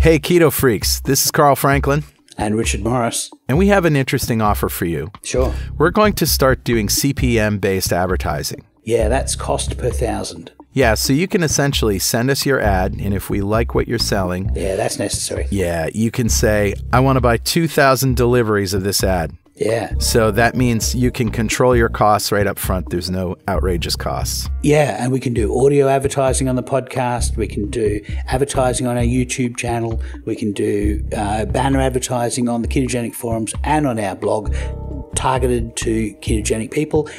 Hey, Keto Freaks, this is Carl Franklin. And Richard Morris. And we have an interesting offer for you. Sure. We're going to start doing CPM-based advertising. Yeah, that's cost per 1,000. Yeah, so you can essentially send us your ad, and if we like what you're selling... Yeah, that's necessary. Yeah, you can say, I want to buy 2,000 deliveries of this ad. Yeah. So that means you can control your costs right up front. There's no outrageous costs. Yeah, and we can do audio advertising on the podcast. We can do advertising on our YouTube channel. We can do banner advertising on the Ketogenic forums and on our blog targeted to ketogenic people.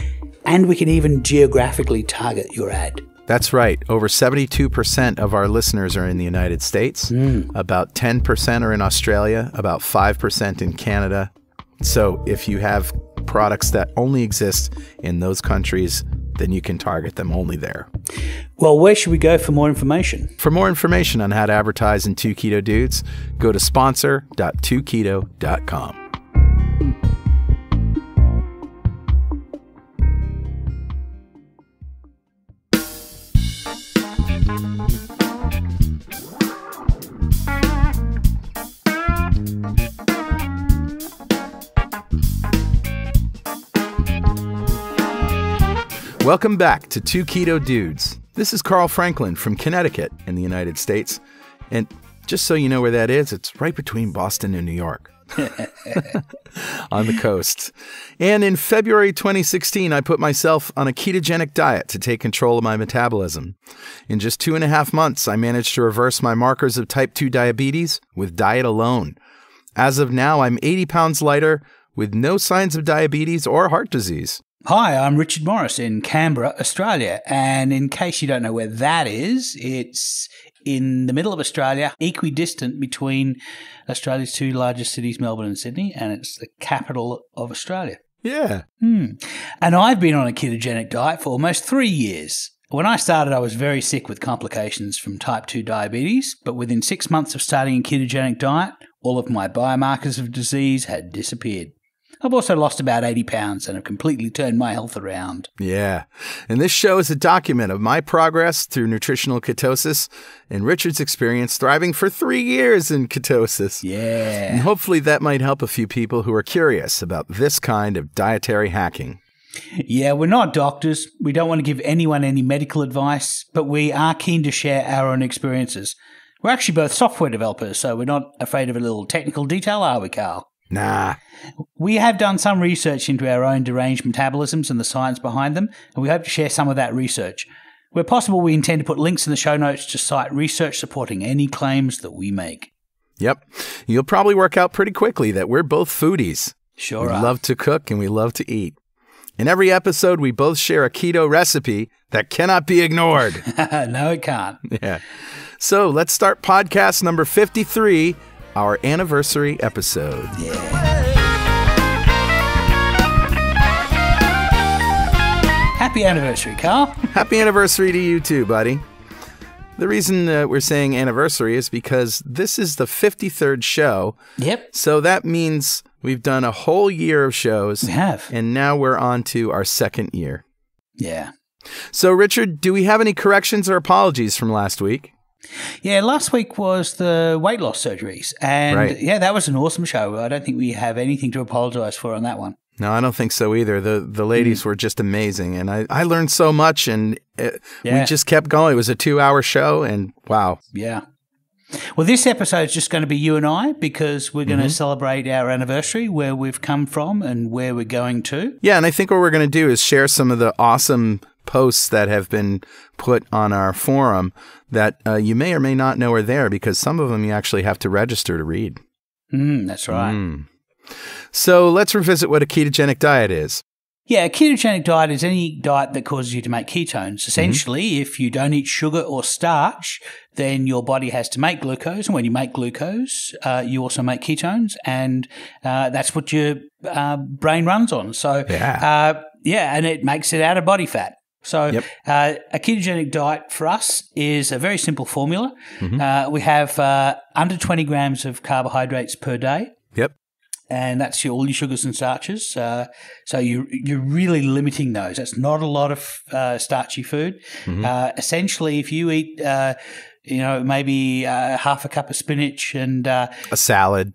And we can even geographically target your ad. That's right. Over 72% of our listeners are in the United States. About 10% are in Australia. About 5% in Canada. So if you have products that only exist in those countries, then you can target them only there. Well, where should we go for more information? For more information on how to advertise in 2 Keto Dudes, go to sponsor.2keto.com. Welcome back to 2 Keto Dudes. This is Carl Franklin from Connecticut in the United States. And just so you know where that is, it's right between Boston and New York on the coast. And in February 2016, I put myself on a ketogenic diet to take control of my metabolism. In just 2.5 months, I managed to reverse my markers of type 2 diabetes with diet alone. As of now, I'm 80 pounds lighter with no signs of diabetes or heart disease. Hi, I'm Richard Morris in Canberra, Australia. And in case you don't know where that is, it's in the middle of Australia, equidistant between Australia's 2 largest cities, Melbourne and Sydney, and it's the capital of Australia. Yeah. And I've been on a ketogenic diet for almost 3 years. When I started, I was very sick with complications from type 2 diabetes, but within 6 months of starting a ketogenic diet, all of my biomarkers of disease had disappeared. I've also lost about 80 pounds and have completely turned my health around. Yeah. And this show is a document of my progress through nutritional ketosis and Richard's experience thriving for 3 years in ketosis. Yeah. And hopefully that might help a few people who are curious about this kind of dietary hacking. Yeah, we're not doctors. We don't want to give anyone any medical advice, but we are keen to share our own experiences. We're actually both software developers, so we're not afraid of a little technical detail, are we, Carl? Nah. We have done some research into our own deranged metabolisms and the science behind them, and we hope to share some of that research. Where possible, we intend to put links in the show notes to cite research supporting any claims that we make. Yep. You'll probably work out pretty quickly that we're both foodies. Sure we are. love to cook and we love to eat. In every episode, we both share a keto recipe that cannot be ignored. No, it can't. Yeah. So let's start podcast number 53, our anniversary episode. Yeah. Happy anniversary, Carl. Happy anniversary to you too, buddy. The reason we're saying anniversary is because this is the 53rd show. Yep. So that means we've done a whole year of shows. We have. And now we're on to our 2nd year. Yeah. So, Richard, do we have any corrections or apologies from last week? Yeah, last week was the weight loss surgeries. And Right. yeah, that was an awesome show. I don't think we have anything to apologize for on that one. No, I don't think so either. The ladies were just amazing. And I learned so much, and we just kept going. It was a 2-hour show, and wow. Yeah. Well, this episode is just going to be you and I because we're going to celebrate our anniversary, where we've come from and where we're going to. Yeah, and I think what we're going to do is share some of the awesome posts that have been put on our forum that you may or may not know are there, because some of them you actually have to register to read. That's right. So let's revisit what a ketogenic diet is. Yeah, a ketogenic diet is any diet that causes you to make ketones. Essentially, if you don't eat sugar or starch, then your body has to make glucose. And when you make glucose, you also make ketones. And that's what your brain runs on. So, and it makes it out of body fat. So a ketogenic diet for us is a very simple formula. We have under 20 grams of carbohydrates per day. Yep. And that's all your sugars and starches. So you're really limiting those. That's not a lot of starchy food. Essentially, if you eat maybe half a cup of spinach and a salad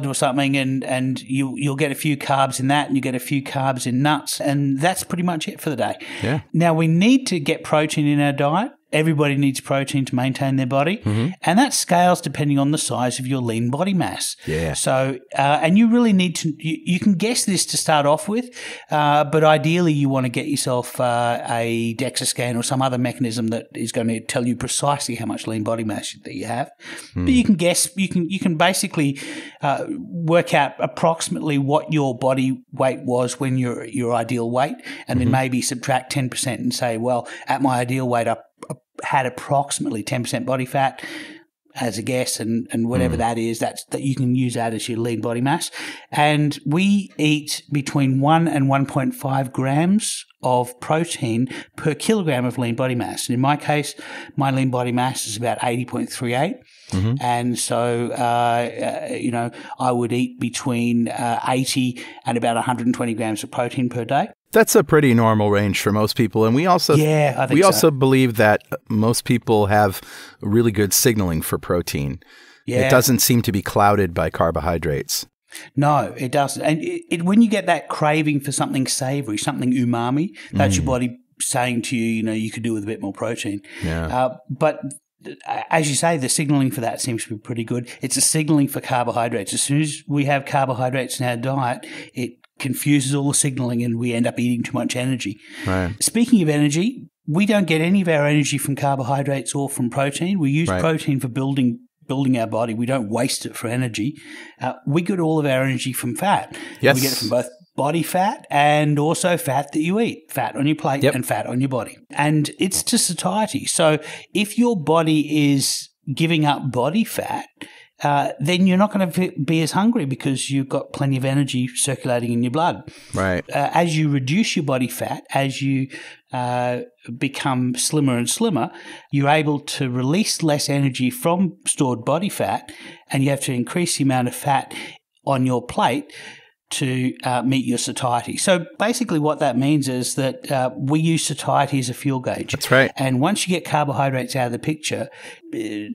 or something, and you'll get a few carbs in that, and you get a few carbs in nuts, and that's pretty much it for the day. Yeah. Now, we need to get protein in our diet. Everybody needs protein to maintain their body, and that scales depending on the size of your lean body mass. Yeah. So, and you really need to, you can guess this to start off with, but ideally you want to get yourself a DEXA scan or some other mechanism that is going to tell you precisely how much lean body mass that you have. But you can guess, you can basically work out approximately what your body weight was when your ideal weight, and then maybe subtract 10% and say, well, at my ideal weight, I had approximately 10% body fat as a guess, and whatever that is, that you can use that as your lean body mass. And we eat between 1 and 1.5 grams of protein per kilogram of lean body mass. And in my case, my lean body mass is about 80.38. And so, I would eat between 80 and about 120 grams of protein per day. That's a pretty normal range for most people. And we also also believe that most people have really good signaling for protein. Yeah. It doesn't seem to be clouded by carbohydrates. No, it doesn't. And when you get that craving for something savory, something umami, that's your body saying to you, you could do with a bit more protein. Yeah. But as you say, the signaling for that seems to be pretty good. It's a signaling for carbohydrates. As soon as we have carbohydrates in our diet, it confuses all the signaling and we end up eating too much energy. Right. Speaking of energy, we don't get any of our energy from carbohydrates or from protein. We use protein for building our body. We don't waste it for energy. We get all of our energy from fat. Yes. We get it from both body fat and also fat that you eat, fat on your plate and fat on your body. And it's to satiety. So if your body is giving up body fat, then you're not going to be as hungry because you've got plenty of energy circulating in your blood. Right. As you reduce your body fat, as you become slimmer and slimmer, you're able to release less energy from stored body fat, and you have to increase the amount of fat on your plate to meet your satiety. So basically what that means is that we use satiety as a fuel gauge. That's right. And once you get carbohydrates out of the picture,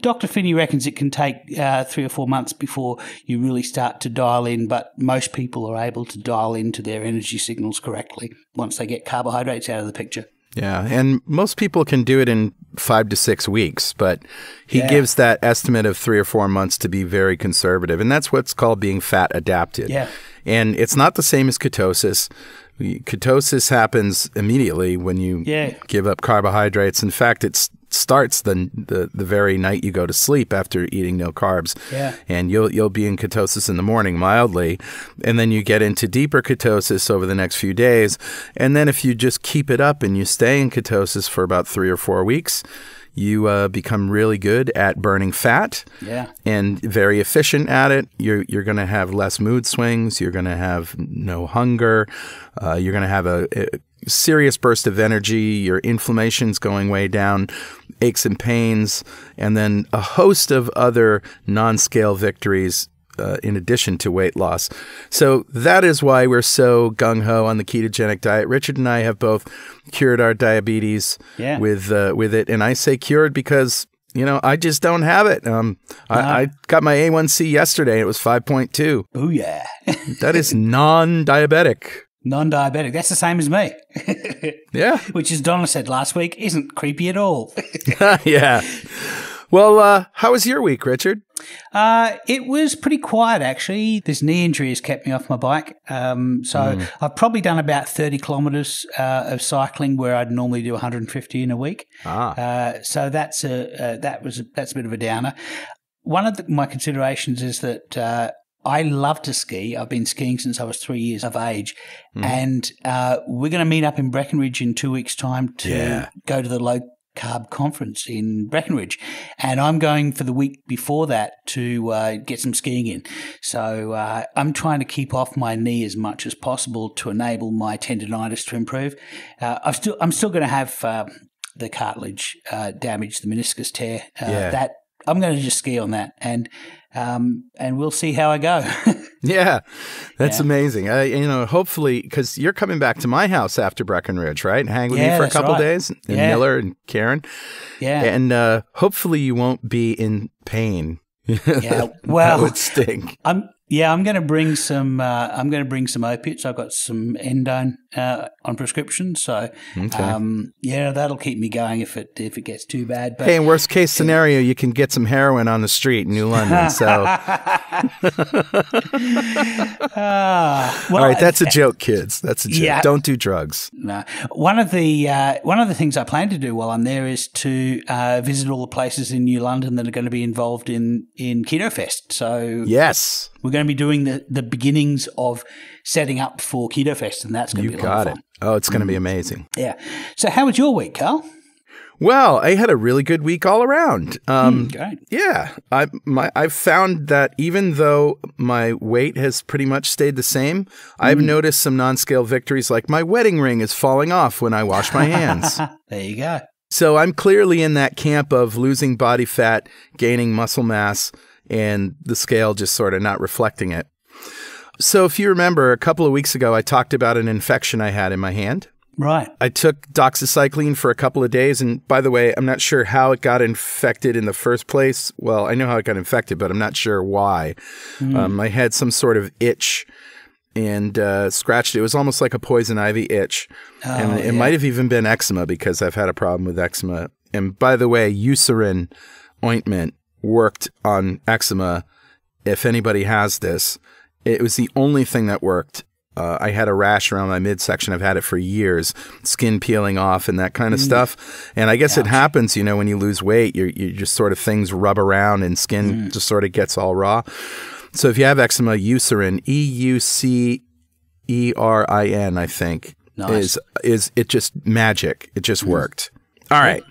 Dr. Finney reckons it can take 3 or 4 months before you really start to dial in, but most people are able to dial into their energy signals correctly once they get carbohydrates out of the picture. Yeah, and most people can do it in 5 to 6 weeks, but he gives that estimate of 3 or 4 months to be very conservative, and that's what's called being fat adapted. Yeah. And it's not the same as ketosis. Ketosis happens immediately when you give up carbohydrates. In fact, it starts the very night you go to sleep after eating no carbs. Yeah. And you'll be in ketosis in the morning mildly, and then you get into deeper ketosis over the next few days. And then if you just keep it up and you stay in ketosis for about 3 or 4 weeks, you become really good at burning fat and very efficient at it. You're going to have less mood swings. You're going to have no hunger. You're going to have a serious burst of energy. Your inflammation's going way down, aches and pains, and then a host of other non-scale victories in addition to weight loss. So that is why we're so gung-ho on the ketogenic diet. Richard and I have both cured our diabetes with it. And I say cured because, I just don't have it. I got my A1C yesterday. It was 5.2. Oh, yeah. That is non-diabetic. Non-diabetic. That's the same as me. Yeah. Which, as Donna said last week, isn't creepy at all. Yeah. Well, how was your week, Richard? It was pretty quiet, actually. This knee injury has kept me off my bike. I've probably done about 30 kilometres of cycling where I'd normally do 150 in a week. So that's a bit of a downer. One of my considerations is that I love to ski. I've been skiing since I was 3 years of age. And we're going to meet up in Breckenridge in 2 weeks' time to go to the low carb conference in Breckenridge, and I'm going for the week before that to get some skiing in. So I'm trying to keep off my knee as much as possible to enable my tendinitis to improve. I'm still going to have the cartilage damage, the meniscus tear. That I'm going to just ski on that, and we'll see how I go. Yeah, that's amazing. Hopefully, because you're coming back to my house after Breckenridge, right? And hang with me for a couple days, and Miller and Karen. Yeah, and hopefully you won't be in pain. Yeah, well, that would stink. I'm going to bring some. I'm going to bring some opiates. I've got some endone on prescription, so that'll keep me going if it gets too bad. But hey, in worst case scenario, you can get some heroin on the street in New London. So, all right, that's a joke, kids. That's a joke. Yeah. Don't do drugs. No, one of the things I plan to do while I'm there is to visit all the places in New London that are going to be involved in Keto Fest. So yes. We're going to be doing the beginnings of setting up for Keto Fest, and that's going to be a lot of fun. Oh, it's going to be amazing. Yeah. So how was your week, Carl? Well, I had a really good week all around. Great. Yeah. I've found that even though my weight has pretty much stayed the same, I've noticed some non-scale victories, like my wedding ring is falling off when I wash my hands. There you go. So I'm clearly in that camp of losing body fat, gaining muscle mass, and the scale just sort of not reflecting it. So if you remember, a couple of weeks ago, I talked about an infection I had in my hand. Right. I took doxycycline for a couple of days. And by the way, I'm not sure how it got infected in the first place. Well, I know how it got infected, but I'm not sure why. I had some sort of itch and scratched it. It was almost like a poison ivy itch. And it might have even been eczema, because I've had a problem with eczema. And by the way, Eucerin ointment worked on eczema. If anybody has this, it was the only thing that worked. I had a rash around my midsection. I've had it for years, skin peeling off and that kind of stuff. And I guess it happens, when you lose weight, you just sort of things rub around and skin just sort of gets all raw. So if you have eczema, Eucerin, EUCERIN, I think, is it just magic. It just worked. All right.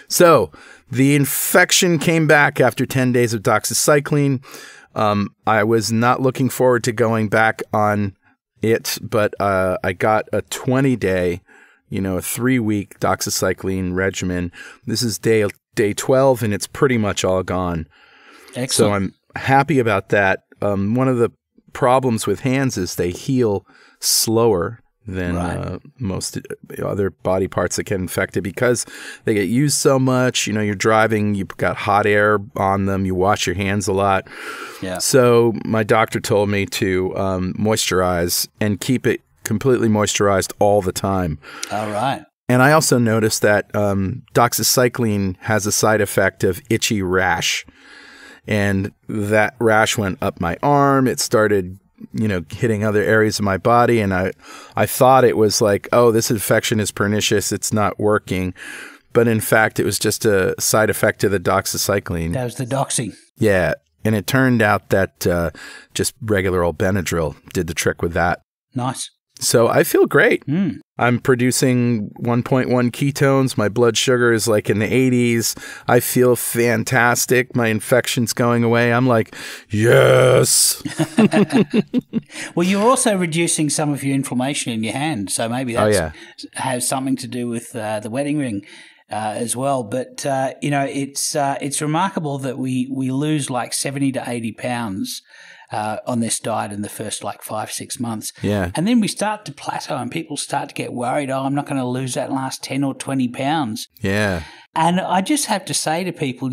So the infection came back after 10 days of doxycycline. I was not looking forward to going back on it, but I got a 20-day, a 3-week doxycycline regimen. This is day 12, and it's pretty much all gone. Excellent. So I'm happy about that. One of the problems with hands is they heal slower than most other body parts that get infected, because they get used so much. You're driving, you've got hot air on them, you wash your hands a lot. Yeah. So my doctor told me to moisturize and keep it completely moisturized all the time. All right. And I also noticed that doxycycline has a side effect of itchy rash. And that rash went up my arm. It started hitting other areas of my body. And I thought it was like, oh, this infection is pernicious. It's not working. But in fact, it was just a side effect of the doxycycline. That was the doxy. Yeah. And it turned out that just regular old Benadryl did the trick with that. Nice. So I feel great. I'm producing 1.1 ketones. My blood sugar is like in the 80s. I feel fantastic. My infection's going away. I'm like, yes. Well, you're also reducing some of your inflammation in your hand. So maybe that has something to do with the wedding ring as well. But, it's remarkable that we lose like 70 to 80 pounds on this diet in the first 5-6 months. Yeah. And then we start to plateau and people start to get worried, I'm not going to lose that last 10 or 20 pounds. Yeah. And I just have to say to people,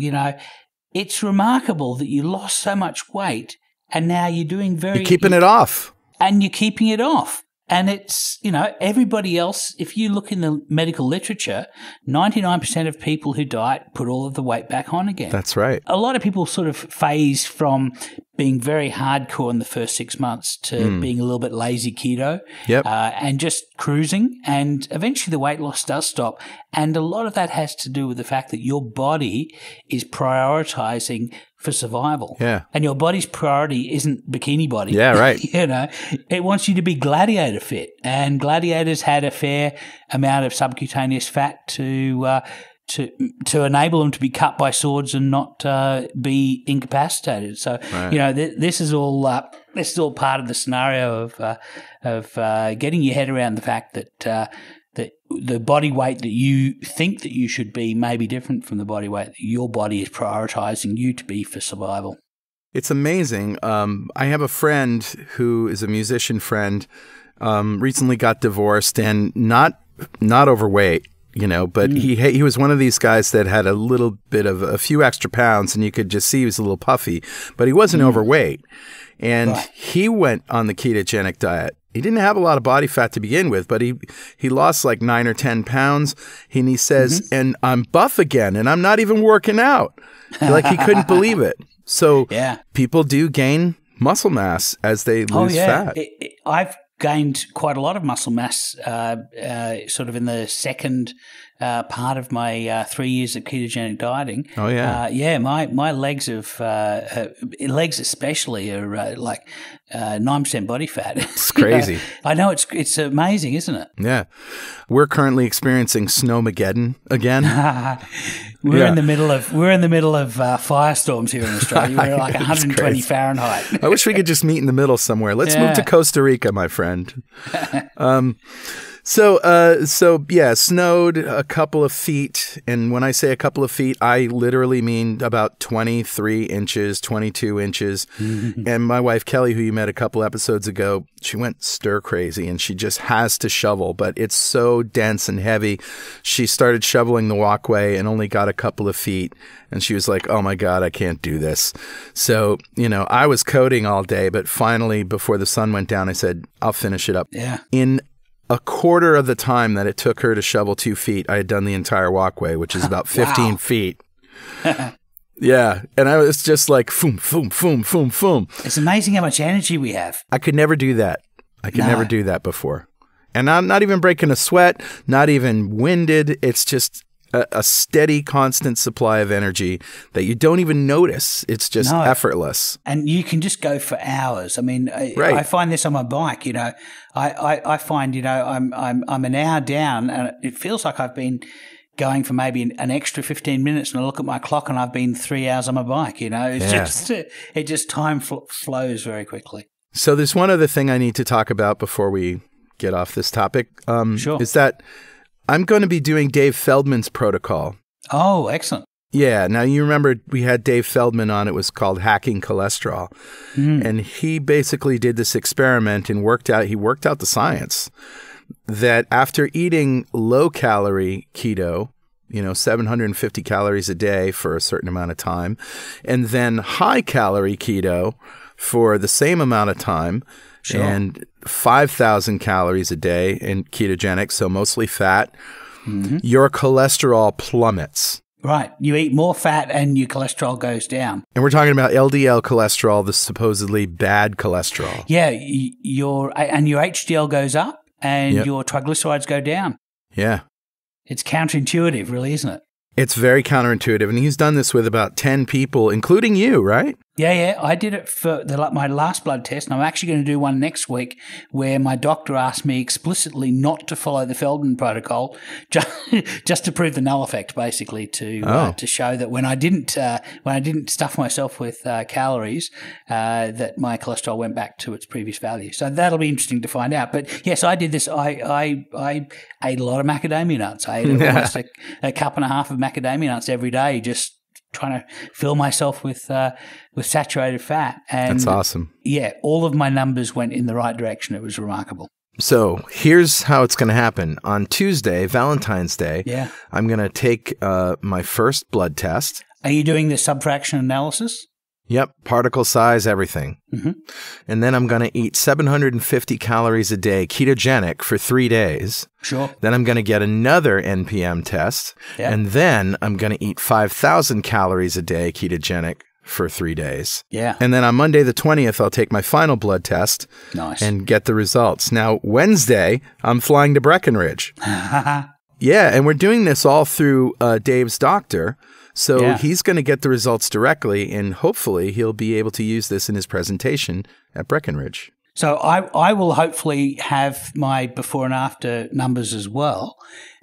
it's remarkable that you lost so much weight and now you're doing You're keeping it off. And you're keeping it off. And it's, everybody else, if you look in the medical literature, 99% of people who diet put all of the weight back on again. That's right. A lot of people sort of phase from being very hardcore in the first 6 months to being a little bit lazy keto and just cruising. And eventually the weight loss does stop. And a lot of that has to do with the fact that your body is prioritizing for survival. Yeah. And your body's priority isn't bikini body. Yeah, right. It wants you to be gladiator fit. And gladiators had a fair amount of subcutaneous fat to enable them to be cut by swords and not be incapacitated. So, this is all part of the scenario of getting your head around the fact that the body weight that you think that you should be may be different from the body weight that your body is prioritizing you to be for survival. It's amazing. I have a friend who is a musician friend, recently got divorced and not overweight, but he was one of these guys that had a little bit of a few extra pounds, and you could just see he was a little puffy, but he wasn't overweight. And he went on the ketogenic diet. He didn't have a lot of body fat to begin with, but he lost like 9 or 10 pounds. And he says, and I'm buff again, and I'm not even working out. Like he couldn't believe it. So people do gain muscle mass as they lose fat. I've gained quite a lot of muscle mass sort of in the second part of my 3 years of ketogenic dieting. Oh, yeah. My legs legs especially are like 9% body fat. It's crazy. I know, it's amazing, isn't it? Yeah. We're currently experiencing snowmageddon again. We're in the middle of firestorms here in Australia. We're like 120 Fahrenheit. I wish we could just meet in the middle somewhere. Let's move to Costa Rica, my friend. So snowed a couple of feet. And when I say a couple of feet, I literally mean about 23 inches, 22 inches. And my wife, Kelly, who you met a couple episodes ago, she went stir crazy and she just has to shovel, but it's so dense and heavy. She started shoveling the walkway and only got a couple of feet. And she was like, oh my God, I can't do this. So, I was coding all day, but finally, before the sun went down, I said, I'll finish it up. Yeah. In a quarter of the time that it took her to shovel 2 feet, I had done the entire walkway, which is about 15 feet. Yeah. And I was just like, foom, foom, foom, foom, foom. It's amazing how much energy we have. I could never do that. I could never do that before. And I'm not even breaking a sweat, not even winded. It's just a steady, constant supply of energy that you don't even notice. It's just effortless. And you can just go for hours. I mean, I find this on my bike, I find, I'm an hour down and it feels like I've been going for maybe an extra 15 minutes and I look at my clock and I've been 3 hours on my bike, It's just time flows very quickly. So there's one other thing I need to talk about before we get off this topic. Sure. Is that I'm going to be doing Dave Feldman's protocol. Oh, excellent. Yeah. Now, you remember we had Dave Feldman on. It was called Hacking Cholesterol. And he basically did this experiment and worked out the science that after eating low-calorie keto, 750 calories a day for a certain amount of time, and then high-calorie keto for the same amount of time, and 5,000 calories a day in ketogenic, so mostly fat, your cholesterol plummets. Right. You eat more fat and your cholesterol goes down. And we're talking about LDL cholesterol, the supposedly bad cholesterol. Yeah. Your HDL goes up and your triglycerides go down. Yeah. It's counterintuitive, really, isn't it? It's very counterintuitive. And he's done this with about 10 people, including you, right? Yeah. I did it for my last blood test, and I'm actually going to do one next week where my doctor asked me explicitly not to follow the Feldman protocol, just to prove the null effect, basically, to show that when I didn't stuff myself with calories, that my cholesterol went back to its previous value. So that'll be interesting to find out. But yes, I did this. I ate a lot of macadamia nuts. I ate almost a cup and a half of macadamia nuts every day, just trying to fill myself with saturated fat. And that's awesome. Yeah, all of my numbers went in the right direction. It was remarkable. So here's how it's going to happen. On Tuesday, Valentine's Day, I'm going to take my first blood test. Are you doing the subfraction analysis? Yep, particle size, everything. And then I'm going to eat 750 calories a day ketogenic for 3 days. Sure. Then I'm going to get another NPM test. And then I'm going to eat 5,000 calories a day ketogenic for 3 days. Yeah. And then on Monday the 20th, I'll take my final blood test and get the results. Now, Wednesday, I'm flying to Breckenridge. Yeah, and we're doing this all through Dave's doctor. So he's going to get the results directly, and hopefully he'll be able to use this in his presentation at Breckenridge. So I will hopefully have my before and after numbers as well.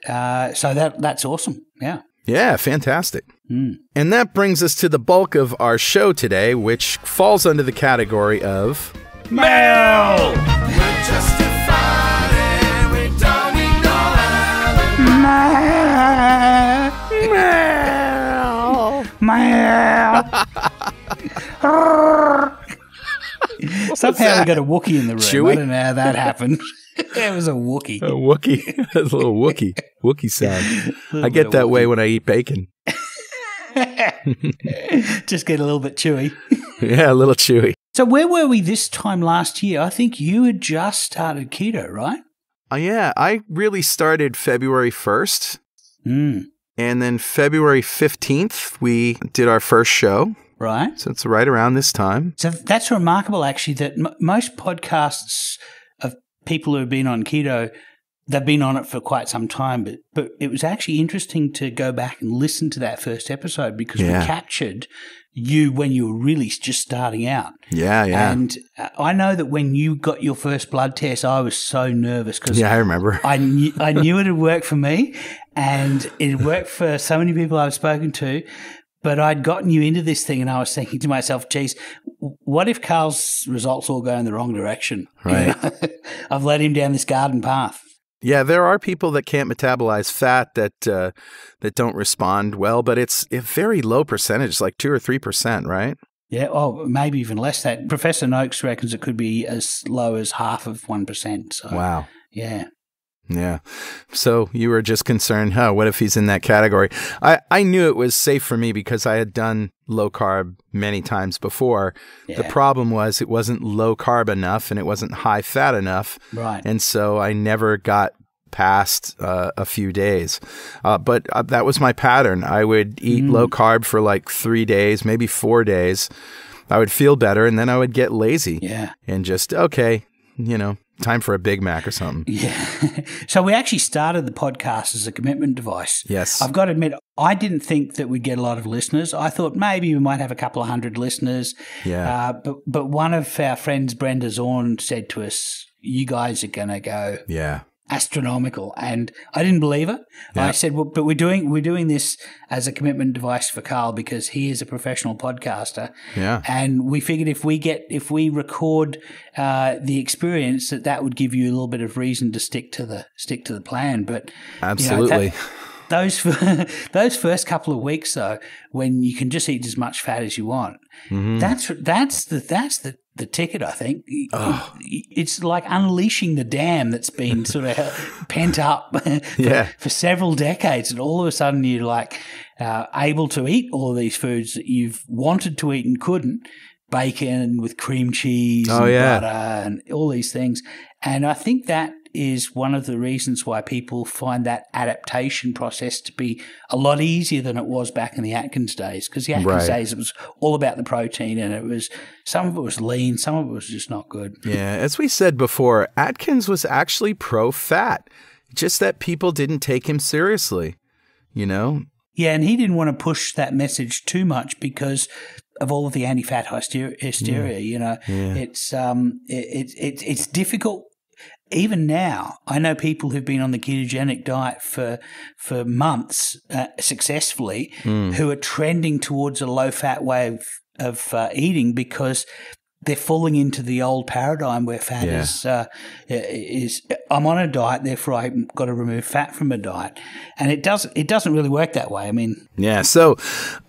So that's awesome. Yeah. Yeah, fantastic. And that brings us to the bulk of our show today, which falls under the category of Mail! We're justified and we don't need no alibi. Somehow we got a Wookiee in the room. Chewie? I don't know how that happened. It was a Wookiee. A Wookiee. That's a little Wookiee sound. I get that way when I eat bacon. Just get a little bit chewy. Yeah, a little chewy. So where were we this time last year? I think you had just started keto, right? Yeah, I really started February 1st. Mm. And then February 15th, we did our first show. Right. So it's right around this time. So that's remarkable, actually, that most podcasts of people who have been on keto, they've been on it for quite some time. But it was actually interesting to go back and listen to that first episode because we captured you when you were really just starting out. Yeah, yeah. And I know that when you got your first blood test, I was so nervous because I remember. I knew it had worked for me and it worked for so many people I've spoken to. But I'd gotten you into this thing and I was thinking to myself, geez, what if Carl's results all go in the wrong direction? Right. You know? I've led him down this garden path. Yeah, there are people that can't metabolize fat that don't respond well, but it's a very low percentage, like 2 or 3%, right? Yeah, oh, maybe even less that. Professor Noakes reckons it could be as low as half of 1%. So, wow. Yeah. Yeah. So you were just concerned, what if he's in that category? I knew it was safe for me because I had done low carb many times before. Yeah. The problem was it wasn't low carb enough and it wasn't high fat enough. Right. And so I never got past a few days. But that was my pattern. I would eat low carb for like 3 days, maybe 4 days. I would feel better and then I would get lazy. Yeah. And just, time for a Big Mac or something. Yeah. So we actually started the podcast as a commitment device. Yes. I've got to admit, I didn't think that we'd get a lot of listeners. I thought maybe we might have a couple of hundred listeners. Yeah. But one of our friends, Brenda Zorn, said to us, you guys are going to go astronomical. And I didn't believe her. Yeah. I said, well, but we're doing this as a commitment device for Carl because he is a professional podcaster. Yeah. And we figured if we record the experience that would give you a little bit of reason to stick to the plan. But absolutely. Those first couple of weeks though, when you can just eat as much fat as you want, that's the ticket, I think. Oh. It's like unleashing the dam that's been sort of pent up for several decades. And all of a sudden you're like able to eat all of these foods that you've wanted to eat and couldn't. Bacon with cream cheese and butter and all these things. And I think that is one of the reasons why people find that adaptation process to be a lot easier than it was back in the Atkins days. Because the Atkins days, it was all about the protein and some of it was lean, some of it was just not good. Yeah, as we said before, Atkins was actually pro-fat, just that people didn't take him seriously, Yeah, and he didn't want to push that message too much because of all of the anti-fat hysteria. It's difficult. Even now, I know people who've been on the ketogenic diet for months successfully who are trending towards a low-fat way of eating because they're falling into the old paradigm where fat is I'm on a diet, therefore I've got to remove fat from a diet. And it doesn't really work that way. I mean, so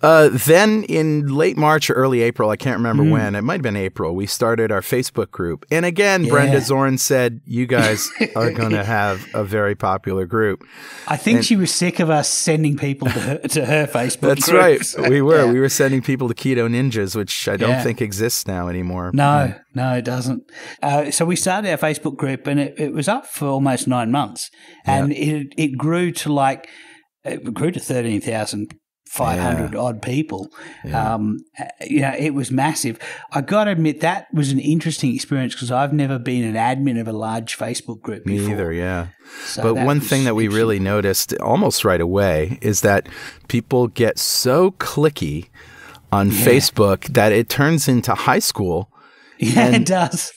then in late March or early April, I can't remember when, it might have been April, we started our Facebook group. And again, Brenda Zorn said, you guys are going to have a very popular group. I think she was sick of us sending people to her Facebook group. That's right. We were. We were sending people to Keto Ninjas, which I don't think exists now anymore. No, it doesn't. So we started our Facebook group and it was up for almost 9 months. And it grew to 13,500 odd people. Yeah. It was massive. I got to admit that was an interesting experience because I've never been an admin of a large Facebook group before. Me either, yeah. So but one thing that we really noticed almost right away is that people get so cliquey on Facebook that it turns into high school. Yeah, it does.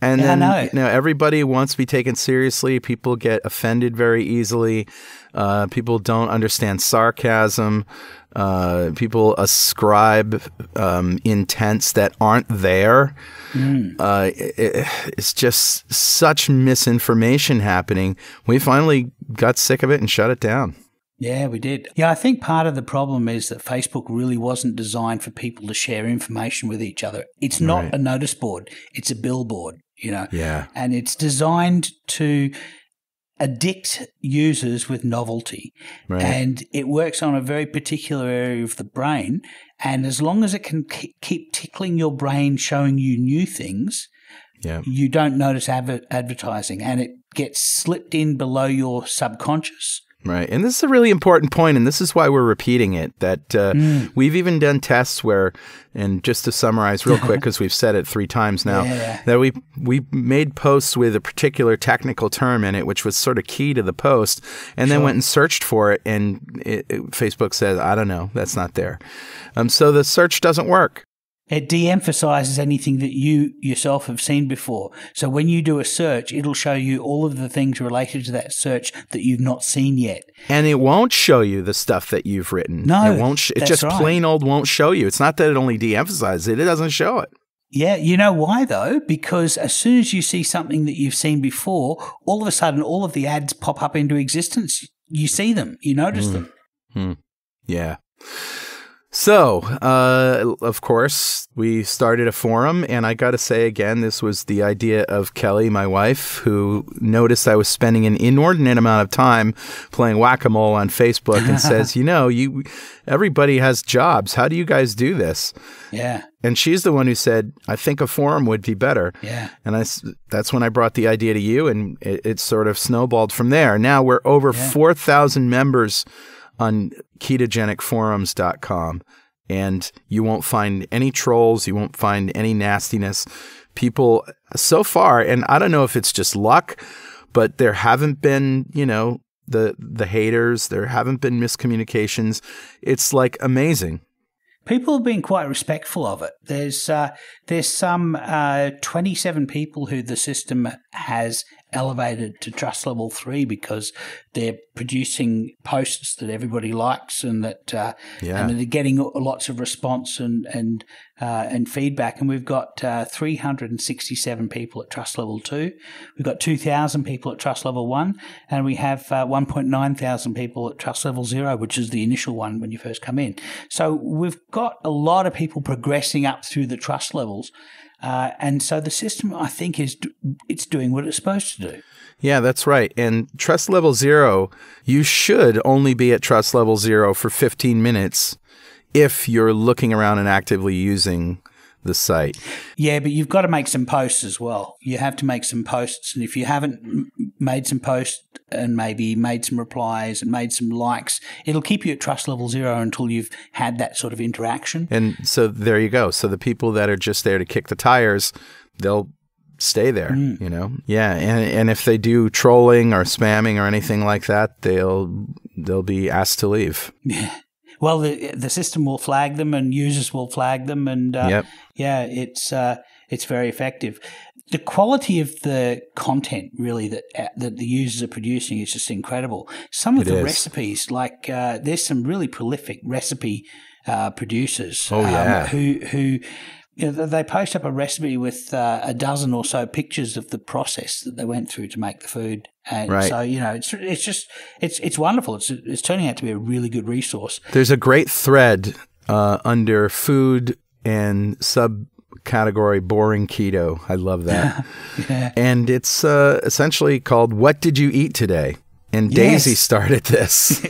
And then everybody wants to be taken seriously. People get offended very easily. People don't understand sarcasm. People ascribe intents that aren't there. It's just such misinformation happening. We finally got sick of it and shut it down. Yeah, we did. Yeah, I think part of the problem is that Facebook really wasn't designed for people to share information with each other. It's not a notice board. It's a billboard, Yeah. And it's designed to addict users with novelty. Right. And it works on a very particular area of the brain. And as long as it can keep tickling your brain, showing you new things, you don't notice advertising, and it gets slipped in below your subconscious. Right. And this is a really important point, and this is why we're repeating it, that we've even done tests where, and just to summarize real quick, because we've said it 3 times now, that we made posts with a particular technical term in it, which was sort of key to the post, and then went and searched for it, and Facebook says, I don't know, that's not there. So the search doesn't work. It de-emphasizes anything that you yourself have seen before. So when you do a search, it'll show you all of the things related to that search that you've not seen yet. And it won't show you the stuff that you've written. No, it won't. It just plain old won't show you. It's not that it only de-emphasizes it. It doesn't show it. Yeah, you know why though? Because as soon as you see something that you've seen before, all of a sudden all of the ads pop up into existence. You see them. You notice them. Yeah. So, of course, we started a forum, and I got to say again, this was the idea of Kelly, my wife, who noticed I was spending an inordinate amount of time playing whack-a-mole on Facebook and says, everybody has jobs. How do you guys do this? Yeah. And she's the one who said, I think a forum would be better. Yeah. And that's when I brought the idea to you, and it sort of snowballed from there. Now we're over 4,000 members on ketogenicforums.com, and you won't find any trolls, you won't find any nastiness. People so far, and I don't know if it's just luck, but there haven't been, the haters, there haven't been miscommunications. It's like amazing. People have been quite respectful of it. There's some 27 people who the system has elevated to trust level 3 because they're producing posts that everybody likes, and that and they're getting lots of response and feedback. And we've got 367 people at trust level 2. We've got 2,000 people at trust level 1, and we have 1.9 thousand people at trust level 0, which is the initial one when you first come in. So we've got a lot of people progressing up through the trust levels. And so the system, I think, it's doing what it's supposed to do. Yeah, that's right. And trust level 0, you should only be at trust level 0 for 15 minutes if you're looking around and actively using the site. Yeah, but you've got to make some posts as well. You have to make some posts. And if you haven't made some posts and maybe made some replies and made some likes, it'll keep you at trust level 0 until you've had that sort of interaction. And so there you go. So the people that are just there to kick the tires, they'll stay there, Yeah. And if they do trolling or spamming or anything like that, they'll be asked to leave. Yeah. Well, the system will flag them, and users will flag them, and it's very effective. The quality of the content, really, that the users are producing is just incredible. Some of the recipes, like there's some really prolific recipe producers who they post up a recipe with a dozen or so pictures of the process that they went through to make the food. And so, it's wonderful. It's turning out to be a really good resource. There's a great thread under food and subcategory boring keto. I love that. And it's essentially called What Did You Eat Today? And Daisy started this.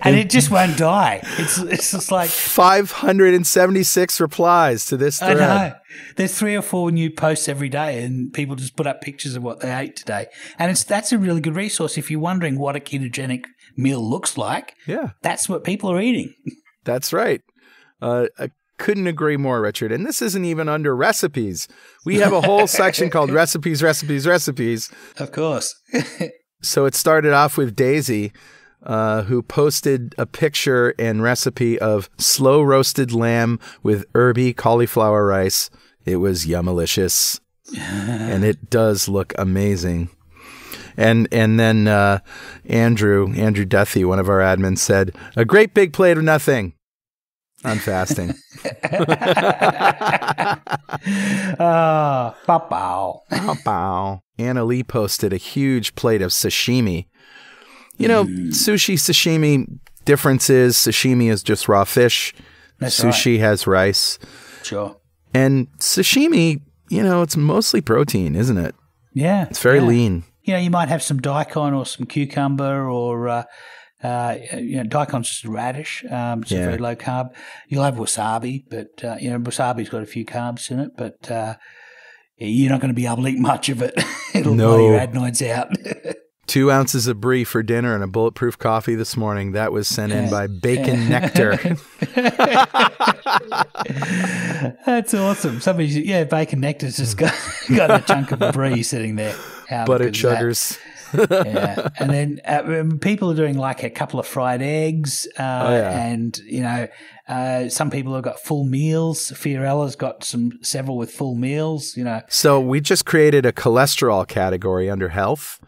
And it just won't die. It's just like 576 replies to this thread. I know. There's 3 or 4 new posts every day, and people just put up pictures of what they ate today. And that's a really good resource if you're wondering what a ketogenic meal looks like. Yeah. That's what people are eating. That's right. I couldn't agree more, Richard. And this isn't even under recipes. We have a whole section called recipes. Of course. So it started off with Daisy, who posted a picture and recipe of slow roasted lamb with herby cauliflower rice. It was yummalicious, and it does look amazing. And then Andrew Duthie, one of our admins, said, "A great big plate of nothing." I'm fasting. Pow. Anna Lee posted a huge plate of sashimi. Sushi, sashimi, difference is sashimi is just raw fish. That's Sushi has rice. Sure. And sashimi, it's mostly protein, isn't it? Yeah. It's very lean. You might have some daikon or some cucumber or, daikon's just a radish. It's a very low carb. You'll have wasabi, but, wasabi's got a few carbs in it, but you're not going to be able to eat much of it. It'll blow your adenoids out. 2 ounces of brie for dinner and a bulletproof coffee this morning. That was sent in by Bacon Nectar. That's awesome. Bacon Nectar's just got a chunk of brie sitting there. Butter chuggers. Yeah. And then people are doing like a couple of fried eggs. And, some people have got full meals. Fiorella's got several with full meals, So we just created a cholesterol category under health.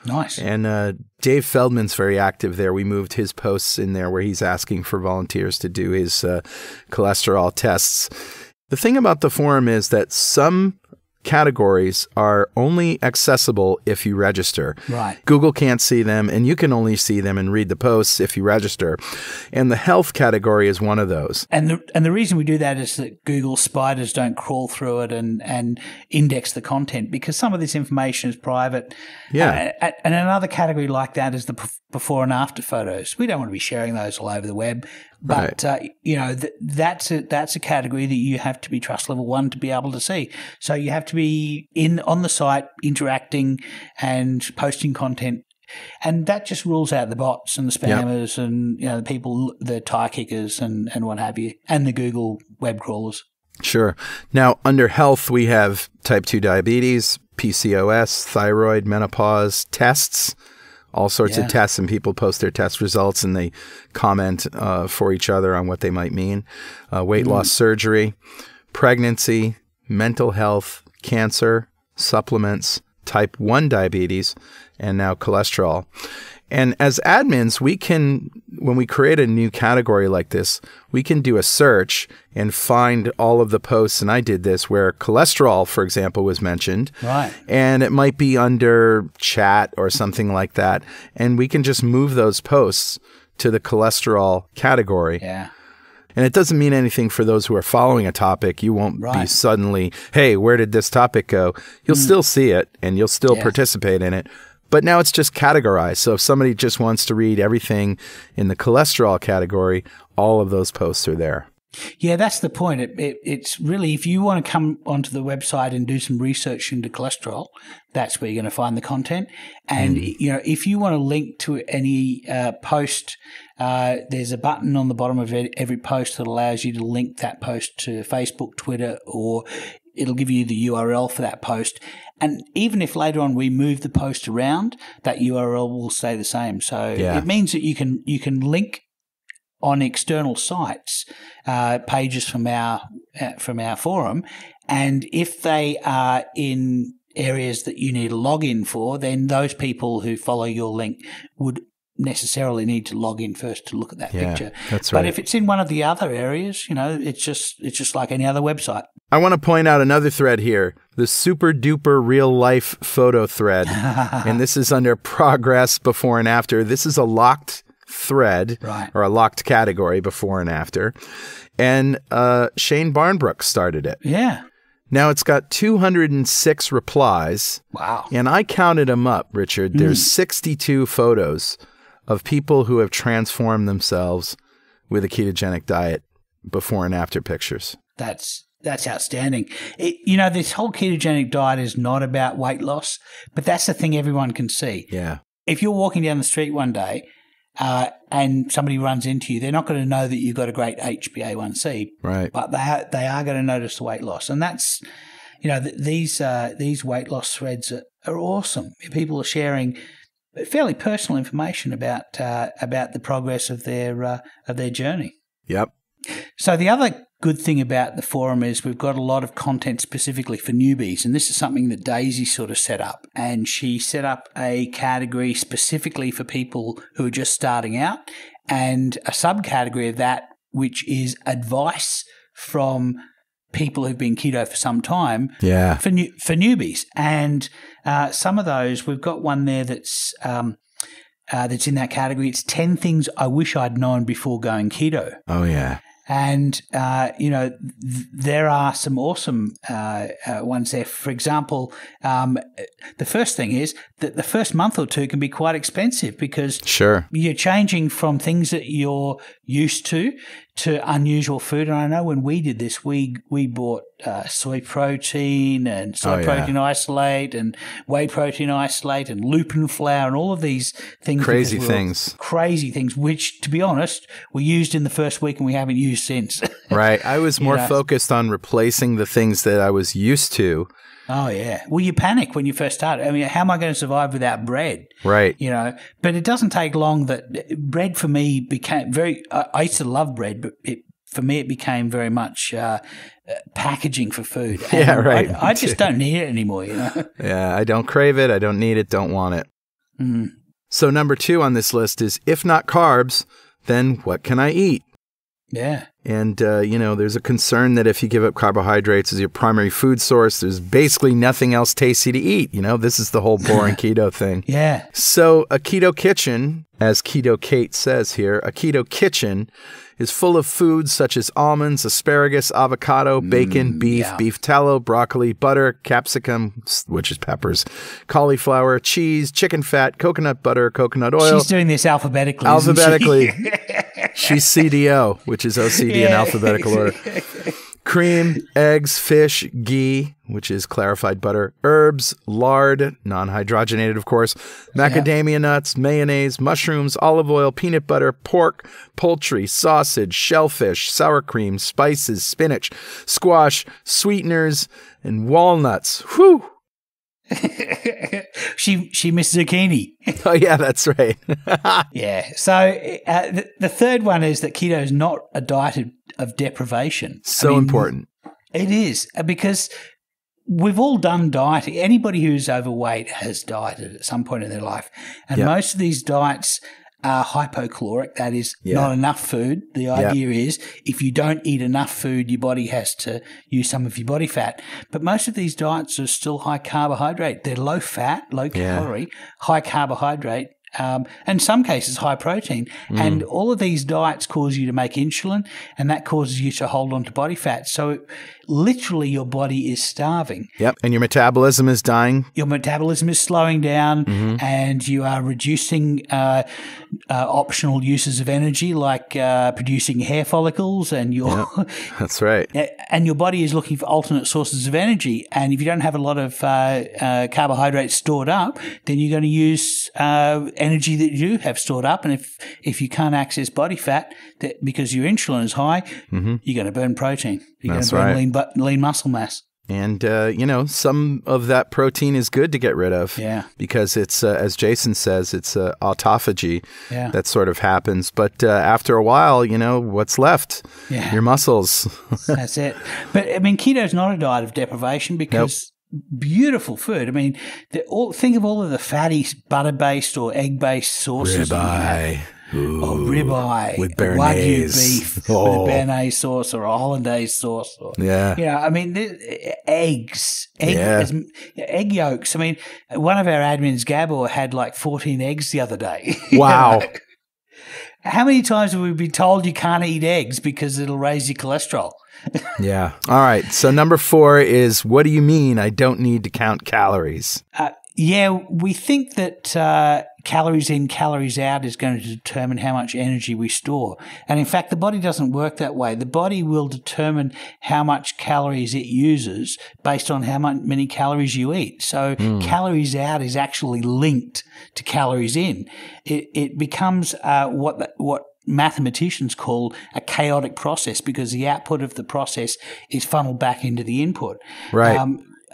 Nice. And Dave Feldman's very active there. We moved his posts in there where he's asking for volunteers to do his cholesterol tests. The thing about the forum is that some categories are only accessible if you register. Right. Google can't see them, and you can only see them and read the posts if you register. And the health category is one of those. And the reason we do that is that Google spiders don't crawl through it and index the content, because some of this information is private. Yeah. And another category like that is the before and after photos. We don't want to be sharing those all over the web. But, that's a category that you have to be trust level 1 to be able to see. So you have to be on the site, interacting and posting content. And that just rules out the bots and the spammers and, the people, the tire kickers and what have you, and the Google web crawlers. Sure. Now, under health, we have type 2 diabetes, PCOS, thyroid, menopause, tests. All sorts of tests, and people post their test results and they comment for each other on what they might mean. Weight loss surgery, pregnancy, mental health, cancer, supplements, type 1 diabetes, and now cholesterol. And as admins, we can, when we create a new category like this, we can do a search and find all of the posts. And I did this where cholesterol, for example, was mentioned. Right. And it might be under chat or something like that. And we can just move those posts to the cholesterol category. Yeah. And it doesn't mean anything for those who are following a topic. You won't be suddenly, hey, where did this topic go? You'll still see it and you'll still participate in it. But now it's just categorized. So if somebody just wants to read everything in the cholesterol category, all of those posts are there. Yeah, that's the point. It's really, if you want to come onto the website and do some research into cholesterol, that's where you're going to find the content. And, if you want to link to any post, there's a button on the bottom of every post that allows you to link that post to Facebook, Twitter, or it'll give you the URL for that post. And even if later on we move the post around, that URL will stay the same. So it means that you can link on external sites pages from our forum, and if they are in areas that you need a login for, then those people who follow your link would necessarily need to log in first to look at that picture. That's right. But if it's in one of the other areas, it's just like any other website. I want to point out another thread here, the super duper real life photo thread. And this is under progress before and after. This is a locked thread or a locked category before and after. And Shane Barnbrook started it. Yeah. Now it's got 206 replies. Wow. And I counted them up, Richard. There's 62 photos of people who have transformed themselves with a ketogenic diet before and after pictures. That's outstanding. This whole ketogenic diet is not about weight loss, but that's the thing everyone can see. Yeah. If you're walking down the street one day and somebody runs into you, they're not going to know that you've got a great HbA1c, right? But they are going to notice the weight loss, and that's these weight loss threads are awesome. People are sharing fairly personal information about the progress of their journey. Yep. So the other good thing about the forum is we've got a lot of content specifically for newbies, and this is something that Daisy sort of set up. And she set up a category specifically for people who are just starting out, and a subcategory of that which is advice from people who've been keto for some time for newbies. And some of those, we've got one there that's that's in that category. It's 10 things I wish I'd known before going keto. Oh, yeah. And, there are some awesome ones there. For example, the first thing is that the first month or two can be quite expensive because you're changing from things that you're used to unusual food. And I know when we did this, we bought soy protein and soy protein isolate and whey protein isolate and lupin flour and all of these things. Crazy things, which, to be honest, were used in the first week and we haven't used since. Right. I was more focused on replacing the things that I was used to. Oh, yeah. Well, you panic when you first start. I mean, how am I going to survive without bread? Right. But it doesn't take long that bread for me became I used to love bread, but for me it became very much packaging for food. And yeah, right. I just don't need it anymore, Yeah, I don't crave it. I don't need it. Don't want it. Mm. So number 2 on this list is, if not carbs, then what can I eat? Yeah. And, there's a concern that if you give up carbohydrates as your primary food source, there's basically nothing else tasty to eat. This is the whole boring keto thing. Yeah. So a keto kitchen, as Keto Kate says here, a keto kitchen is full of foods such as almonds, asparagus, avocado, bacon, beef tallow, broccoli, butter, capsicum, which is peppers, cauliflower, cheese, chicken fat, coconut butter, coconut oil. She's doing this alphabetically. Isn't she? She's CDO, which is OCD in alphabetical order. Cream, eggs, fish, ghee, which is clarified butter, herbs, lard, non-hydrogenated, of course, macadamia nuts, mayonnaise, mushrooms, olive oil, peanut butter, pork, poultry, sausage, shellfish, sour cream, spices, spinach, squash, sweeteners, and walnuts. Whew! She missed zucchini. Oh, yeah, that's right. Yeah. So the third one is that keto is not a diet of deprivation. Important. It is, because we've all done dieting. Anybody who's overweight has dieted at some point in their life. And most of these diets are hypocaloric. That is not enough food. The idea is if you don't eat enough food, your body has to use some of your body fat. But most of these diets are still high carbohydrate. They're low fat, low calorie, high carbohydrate. In some cases, high protein. And all of these diets cause you to make insulin, and that causes you to hold on to body fat. So literally your body is starving. Yep. And your metabolism is dying. Your metabolism is slowing down, and you are reducing optional uses of energy like producing hair follicles and your that's right. And your body is looking for alternate sources of energy. And if you don't have a lot of carbohydrates stored up, then you're going to use energy that you do have stored up. And if you can't access body fat because your insulin is high, you're going to burn protein. You're going to burn lean muscle mass. And, some of that protein is good to get rid of. Yeah. Because it's, as Jason says, it's autophagy that sort of happens. But after a while, what's left? Yeah. Your muscles. That's it. But, keto is not a diet of deprivation because beautiful food. Think of all of the fatty butter-based or egg-based sauces. Ribeye. Ribeye with Béarnaise. Wagyu beef with a Béarnaise sauce or a hollandaise sauce. Eggs, egg yolks. One of our admins, Gabor, had like 14 eggs the other day. Wow. How many times have we been told you can't eat eggs because it'll raise your cholesterol? Yeah. All right. So number 4 is, what do you mean I don't need to count calories? We think that calories in, calories out is going to determine how much energy we store. And in fact, the body doesn't work that way. The body will determine how much calories it uses based on how many calories you eat. So calories out is actually linked to calories in. It becomes what mathematicians call a chaotic process because the output of the process is funneled back into the input. Right.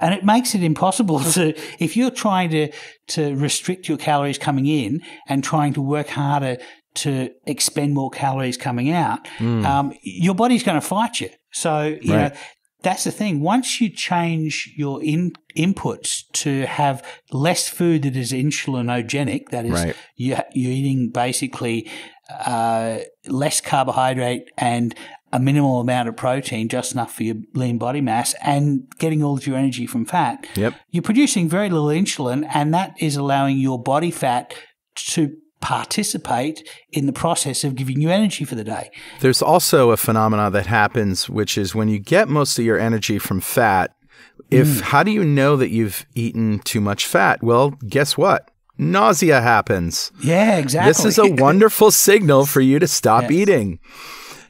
And it makes it impossible if you're trying to restrict your calories coming in and trying to work harder to expend more calories coming out, your body's going to fight you. So, you know, that's the thing. Once you change your inputs to have less food that is insulinogenic, that is you're eating basically less carbohydrate and a minimal amount of protein, just enough for your lean body mass, and getting all of your energy from fat, you're producing very little insulin, and that is allowing your body fat to participate in the process of giving you energy for the day. There's also a phenomenon that happens, which is when you get most of your energy from fat, how do you know that you've eaten too much fat? Well, guess what? Nausea happens. Yeah, exactly. This is a wonderful signal for you to stop eating.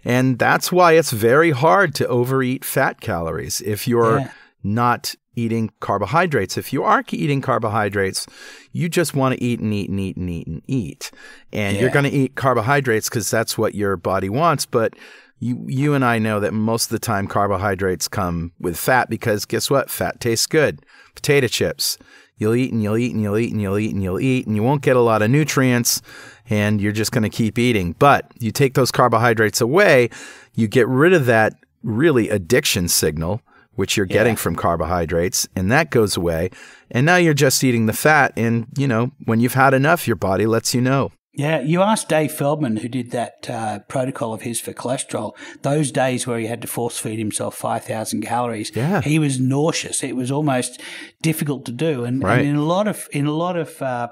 And that's why it's very hard to overeat fat calories if you're not eating carbohydrates. If you are eating carbohydrates, you just want to eat and eat and eat and eat and eat. And you're going to eat carbohydrates because that's what your body wants. But you and I know that most of the time carbohydrates come with fat because guess what? Fat tastes good. Potato chips. You'll eat and you'll eat and you'll eat and you'll eat and you'll eat and you won't get a lot of nutrients and you're just going to keep eating. But you take those carbohydrates away, you get rid of that really addiction signal, which you're getting from carbohydrates, and that goes away. And now you're just eating the fat. And, you know, when you've had enough, your body lets you know. Yeah, you asked Dave Feldman, who did that protocol of his for cholesterol, those days where he had to force feed himself 5,000 calories. Yeah. He was nauseous. It was almost difficult to do. And in a lot of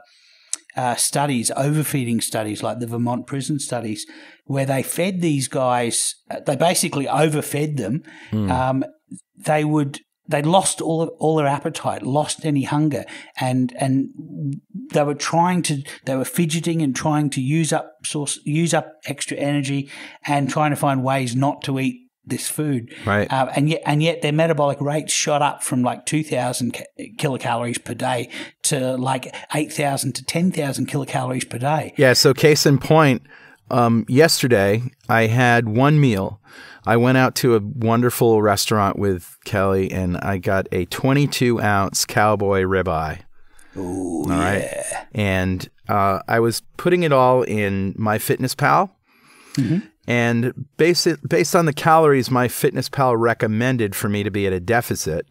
studies, overfeeding studies like the Vermont prison studies, where they fed these guys, they basically overfed them. They lost all their appetite, lost any hunger, and they were fidgeting and trying to use up extra energy and trying to find ways not to eat this food. Right. And yet their metabolic rates shot up from like 2,000 kilocalories per day to like 8,000 to 10,000 kilocalories per day. Yeah. So case in point, yesterday I had one meal. I went out to a wonderful restaurant with Kelly and I got a 22-ounce cowboy ribeye. Ooh, all right. And I was putting it all in MyFitnessPal. And based on the calories MyFitnessPal recommended for me to be at a deficit,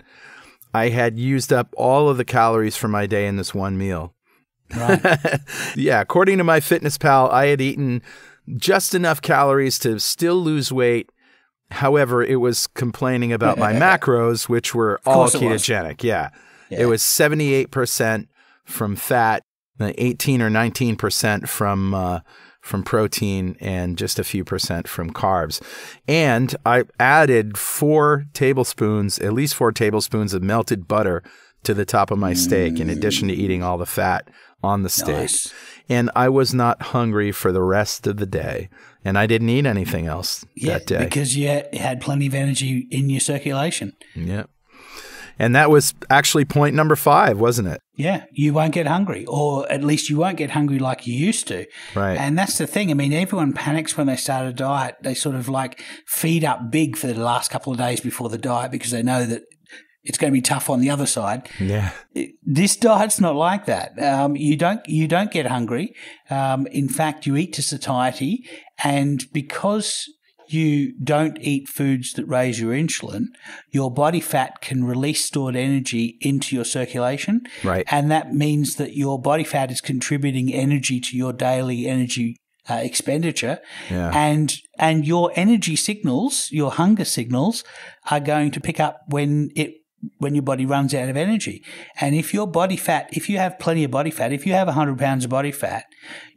I had used up all of the calories for my day in this one meal. Right. Yeah. According to MyFitnessPal, I had eaten just enough calories to still lose weight. However, it was complaining about my macros, which were all ketogenic. Yeah. It was 78% from fat, 18 or 19% from protein, and just a few percent from carbs. And I added at least 4 tablespoons of melted butter to the top of my steak, in addition to eating all the fat on the steak. Nice. And I was not hungry for the rest of the day. And I didn't eat anything else that day. Because you had plenty of energy in your circulation. Yeah. And that was actually point number 5, wasn't it? Yeah. You won't get hungry, or at least you won't get hungry like you used to. Right. And that's the thing. I mean, everyone panics when they start a diet. They sort of like feed up big for the last couple of days before the diet because they know that it's going to be tough on the other side. Yeah. This diet's not like that. You don't get hungry. In fact, you eat to satiety, and because you don't eat foods that raise your insulin, your body fat can release stored energy into your circulation. Right. And that means that your body fat is contributing energy to your daily energy expenditure. Yeah. And your energy signals, your hunger signals, are going to pick up when your body runs out of energy. And if your body fat, if you have plenty of body fat, if you have 100 pounds of body fat,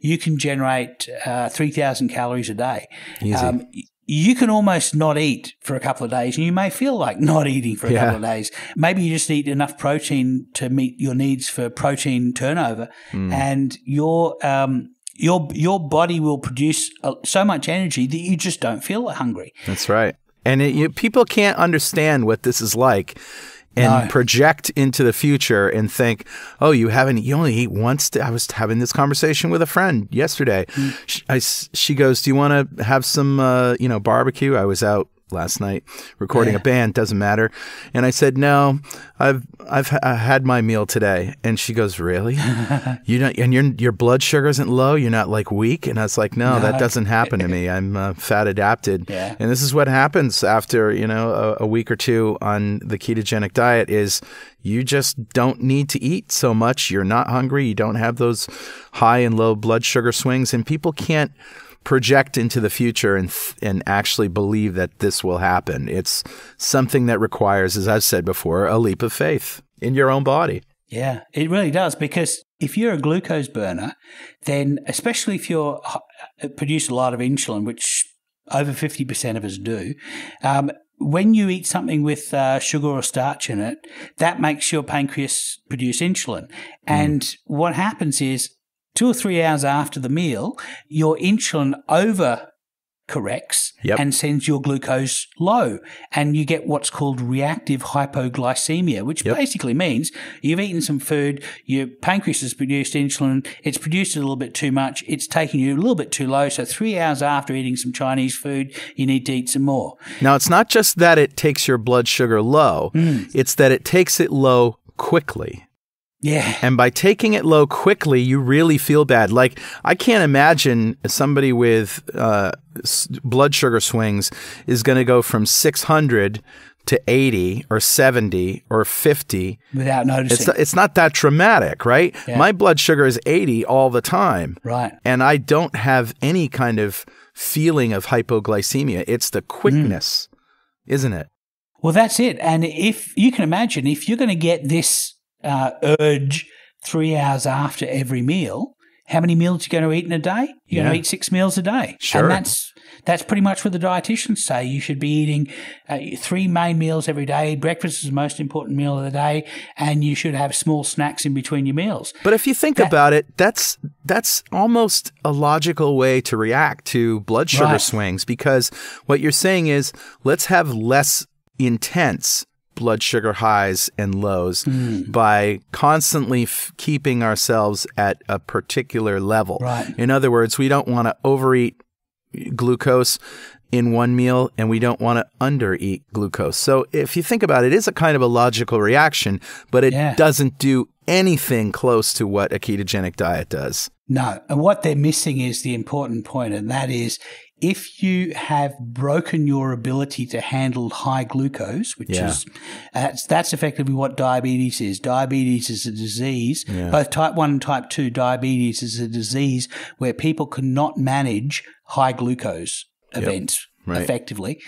you can generate 3,000 calories a day. Easy. You can almost not eat for a couple of days, and you may feel like not eating for a couple of days. Maybe you just eat enough protein to meet your needs for protein turnover, and your body will produce so much energy that you just don't feel hungry. That's right. And people can't understand what this is like and project into the future and think, oh, you only eat once. I was having this conversation with a friend yesterday. She goes, do you want to have some, barbecue? I was out last night recording a band, doesn't matter. And I said, no, I've had my meal today. And she goes, really? Your blood sugar isn't low? You're not like weak? And I was like, no, that doesn't happen to me. I'm fat adapted. Yeah. And this is what happens after, a week or two on the ketogenic diet is you just don't need to eat so much. You're not hungry. You don't have those high and low blood sugar swings, and people can't project into the future and actually believe that this will happen. It's something that requires, as I've said before, a leap of faith in your own body. Yeah, it really does, because if you're a glucose burner, then especially if you produce a lot of insulin, which over 50% of us do, when you eat something with sugar or starch in it, that makes your pancreas produce insulin. And what happens is 2 or 3 hours after the meal, your insulin overcorrects and sends your glucose low. And you get what's called reactive hypoglycemia, which basically means you've eaten some food, your pancreas has produced insulin, it's produced a little bit too much, it's taking you a little bit too low. So 3 hours after eating some Chinese food, you need to eat some more. Now, it's not just that it takes your blood sugar low, it's that it takes it low quickly. Yeah. And by taking it low quickly, you really feel bad. Like, I can't imagine somebody with blood sugar swings is going to go from 600 to 80 or 70 or 50. Without noticing. It's not that dramatic, right? Yeah. My blood sugar is 80 all the time. Right. And I don't have any kind of feeling of hypoglycemia. It's the quickness, isn't it? Well, that's it. And if you can imagine, if you're going to get this urge 3 hours after every meal, how many meals are you going to eat in a day? You're going to eat 6 meals a day. Sure. And that's pretty much what the dietitians say. You should be eating 3 main meals every day. Breakfast is the most important meal of the day, and you should have small snacks in between your meals. But if you think about it, that's almost a logical way to react to blood sugar swings, because what you're saying is, let's have less intense blood sugar highs and lows by constantly keeping ourselves at a particular level. Right. In other words, we don't want to overeat glucose in one meal, and we don't want to undereat glucose. So if you think about it, it is a kind of a logical reaction, but it doesn't do anything close to what a ketogenic diet does. No. And what they're missing is the important point, and that is, if you have broken your ability to handle high glucose, which is that's effectively what diabetes is. Diabetes is a disease. Both type 1 and type 2 diabetes is a disease where people cannot manage high glucose events effectively.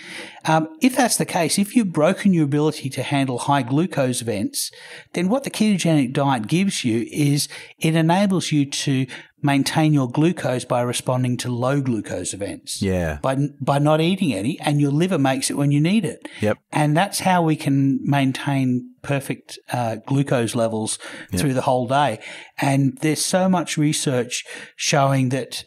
If that's the case, if you've broken your ability to handle high glucose events, then what the ketogenic diet gives you is it enables you to maintain your glucose by responding to low glucose events. Yeah. By not eating any, and your liver makes it when you need it. Yep. And that's how we can maintain perfect glucose levels through the whole day. And there's so much research showing that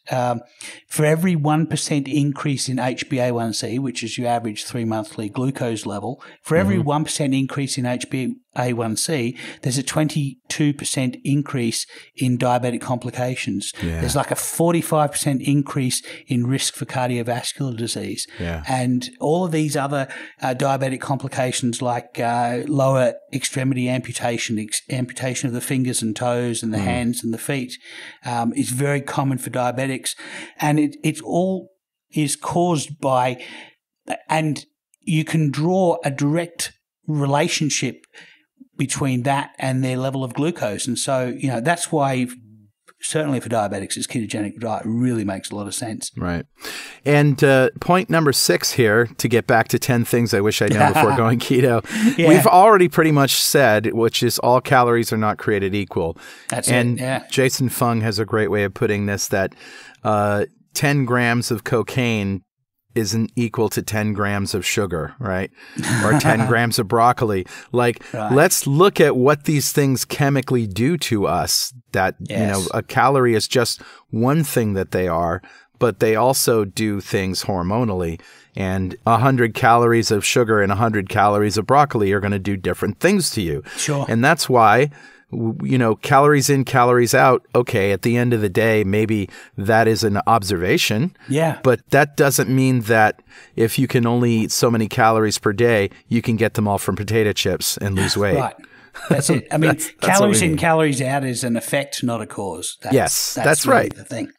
for every 1% increase in HbA1c, which is your average 3-monthly glucose level, for every 1% increase in HbA1c, there's a 22% increase in diabetic complications. Yeah. There's like a 45% increase in risk for cardiovascular disease. Yeah. And all of these other diabetic complications like lower extremity amputation, amputation of the fingers and toes and the hands and the feet is very common for diabetics. And it all is caused by, and you can draw a direct relationship between that and their level of glucose. And so, that's why certainly for diabetics, this ketogenic diet really makes a lot of sense. Right. And point number 6 here, to get back to 10 things I wish I knew before going keto, we've already pretty much said, which is all calories are not created equal. That's and it, yeah. Jason Fung has a great way of putting this, that 10 grams of cocaine isn't equal to 10 grams of sugar, right? Or 10 grams of broccoli. Like, let's look at what these things chemically do to us. That, a calorie is just one thing that they are, but they also do things hormonally. And 100 calories of sugar and 100 calories of broccoli are going to do different things to you. Sure. And that's why, calories in, calories out. Okay, at the end of the day, maybe that is an observation. Yeah. But that doesn't mean that if you can only eat so many calories per day, you can get them all from potato chips and lose weight. Right. That's it. I mean, calories in, calories out is an effect, not a cause. That's really right. The thing.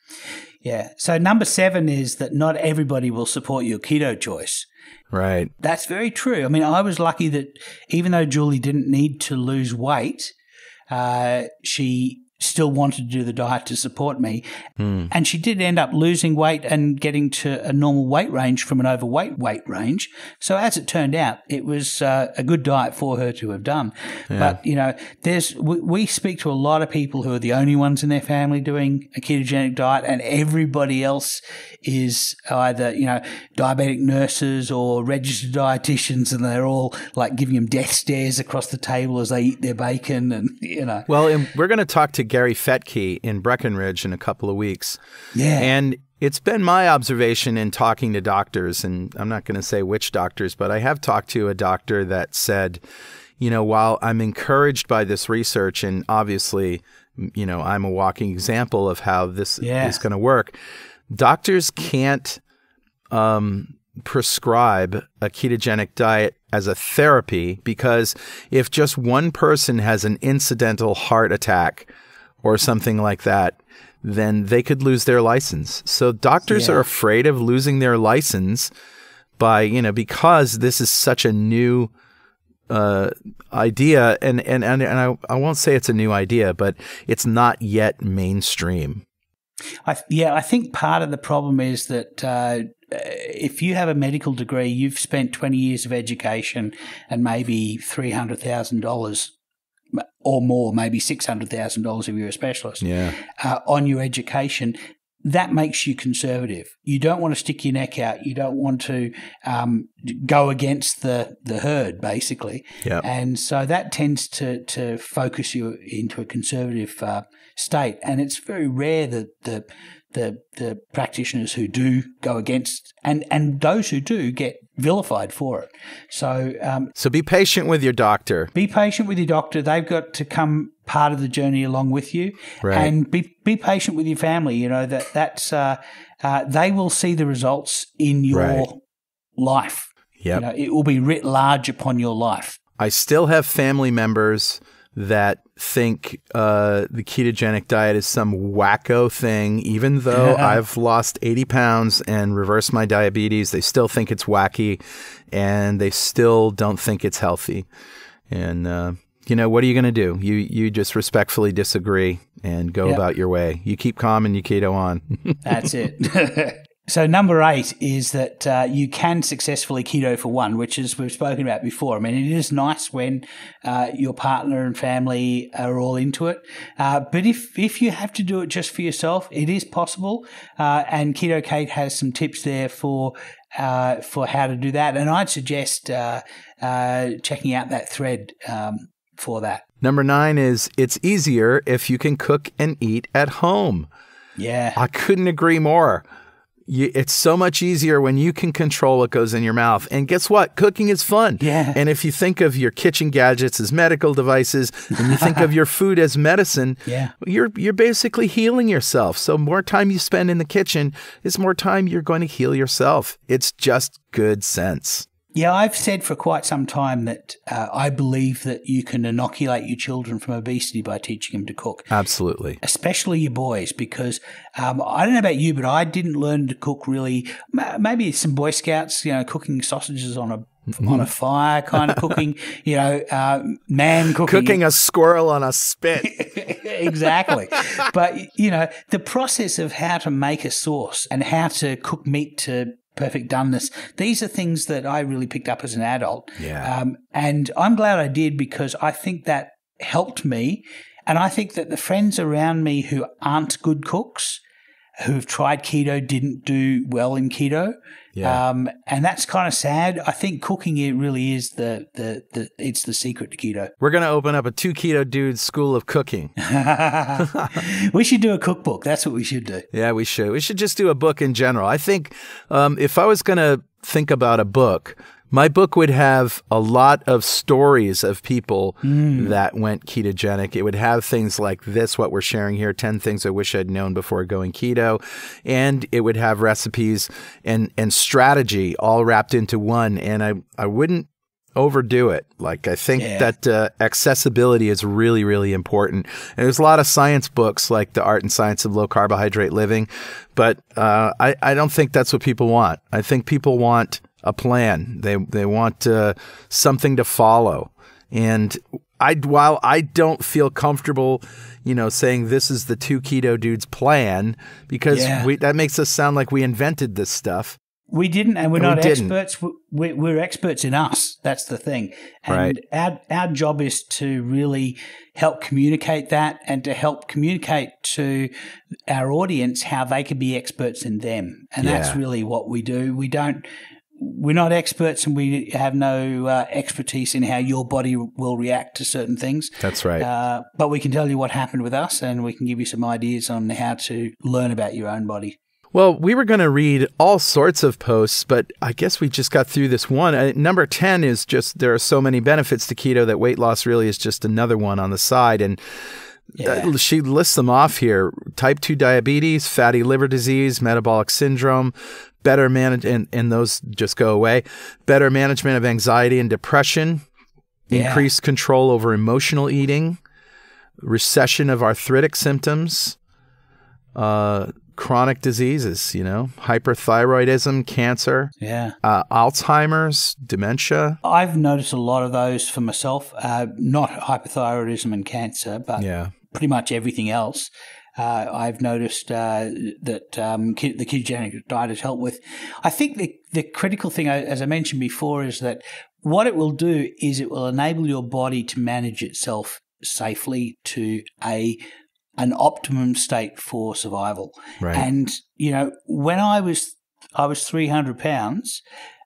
Yeah. So number 7 is that not everybody will support your keto choice. Right. That's very true. I mean, I was lucky that even though Julie didn't need to lose weight, she still wanted to do the diet to support me. And she did end up losing weight and getting to a normal weight range from an overweight weight range. So as it turned out, it was a good diet for her to have done. Yeah. But, you know, we speak to a lot of people who are the only ones in their family doing a ketogenic diet, and everybody else is either, you know, diabetic nurses or registered dietitians, and they're all like giving them death stares across the table as they eat their bacon and, you know. Well, and we're going to talk to Gary Fettke in Breckenridge in a couple of weeks. Yeah. And it's been my observation in talking to doctors, and I'm not going to say which doctors, but I have talked to a doctor that said, you know, while I'm encouraged by this research, and obviously, you know, I'm a walking example of how this is going to work, doctors can't prescribe a ketogenic diet as a therapy, because if just one person has an incidental heart attack or something like that, then they could lose their license. So doctors are afraid of losing their license by, you know, because this is such a new idea, and I won't say it's a new idea, but it's not yet mainstream. I think part of the problem is that if you have a medical degree, you've spent 20 years of education and maybe $300,000 or more, maybe $600,000 if you're a specialist, on your education. That makes you conservative. You don't want to stick your neck out. You don't want to go against the herd, basically. Yep. And so that tends to focus you into a conservative state. And it's very rare that the practitioners who do go against, and those who do get vilified for it. So be patient with your doctor. Be patient with your doctor. They've got to come part of the journey along with you, and be patient with your family. You know that's they will see the results in your life. Yep. You know, it will be writ large upon your life. I still have family members that think the ketogenic diet is some wacko thing. Even though I've lost 80 pounds and reversed my diabetes, they still think it's wacky, and they still don't think it's healthy. And you know, what are you going to do? You just respectfully disagree and go about your way. You keep calm and you keto on. That's it. So number 8 is that you can successfully keto for one, which is we've spoken about before. I mean, it is nice when your partner and family are all into it. But if you have to do it just for yourself, it is possible. And Keto Kate has some tips there for how to do that. And I'd suggest checking out that thread for that. Number 9 is it's easier if you can cook and eat at home. Yeah. I couldn't agree more. It's so much easier when you can control what goes in your mouth. And guess what? Cooking is fun. Yeah. And if you think of your kitchen gadgets as medical devices, and you think of your food as medicine, you're basically healing yourself. So more time you spend in the kitchen is more time you're going to heal yourself. It's just good sense. Yeah, I've said for quite some time that I believe that you can inoculate your children from obesity by teaching them to cook. Absolutely. Especially your boys, because I don't know about you, but I didn't learn to cook really. Maybe some Boy Scouts, you know, cooking sausages on a fire kind of cooking, you know, man cooking. Cooking a squirrel on a spit. Exactly. But, you know, the process of how to make a sauce and how to cook meat to perfect doneness, these are things that I really picked up as an adult. Yeah. And I'm glad I did, because I think that helped me. And I think that the friends around me who aren't good cooks, who've tried keto, didn't do well in keto. Yeah. And that's kind of sad. I think cooking, it really is it's the secret to keto. We're going to open up a 2 Keto Dudes school of cooking. We should do a cookbook. That's what we should do. Yeah, we should. We should just do a book in general. I think if I was going to think about a book, my book would have a lot of stories of people that went ketogenic. It would have things like this, what we're sharing here, 10 things I wish I'd known before going keto. And it would have recipes and strategy all wrapped into one. And I wouldn't overdo it. Like, I think that accessibility is really, really important. And there's a lot of science books like The Art and Science of Low Carbohydrate Living, but I don't think that's what people want. I think people want a plan. They want something to follow. And while I don't feel comfortable, saying this is the 2 Keto Dudes plan, because that makes us sound like we invented this stuff. We didn't, and we're not experts. We're experts in us. That's the thing. And our job is to really help communicate that, and to help communicate to our audience how they can be experts in them. And that's really what we do. We're not experts, and we have no expertise in how your body will react to certain things. That's right. But we can tell you what happened with us, and we can give you some ideas on how to learn about your own body. Well, we were going to read all sorts of posts, but I guess we just got through this one. Number 10 is just, there are so many benefits to keto that weight loss really is just another one on the side. And she lists them off here: type 2 diabetes, fatty liver disease, metabolic syndrome, better management, and those just go away, better management of anxiety and depression, increased control over emotional eating, recession of arthritic symptoms, chronic diseases, hyperthyroidism, cancer, Alzheimer's, dementia. I've noticed a lot of those for myself, not hyperthyroidism and cancer, but pretty much everything else. I've noticed that the ketogenic diet has helped with. I think the critical thing, as I mentioned before, is that what it will do is it will enable your body to manage itself safely to an optimum state for survival. Right. And, when I was 300 pounds,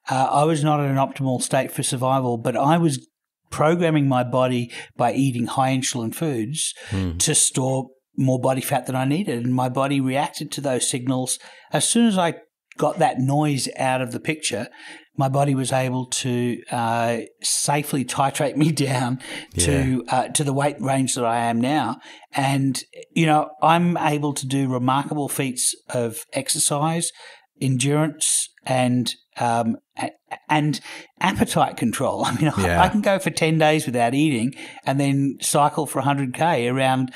I was not in an optimal state for survival, but I was programming my body by eating high insulin foods to store more body fat than I needed. And my body reacted to those signals. As soon as I got that noise out of the picture, my body was able to safely titrate me down to the weight range that I am now. And, I'm able to do remarkable feats of exercise, endurance, and appetite control. I mean, I can go for 10 days without eating and then cycle for 100K around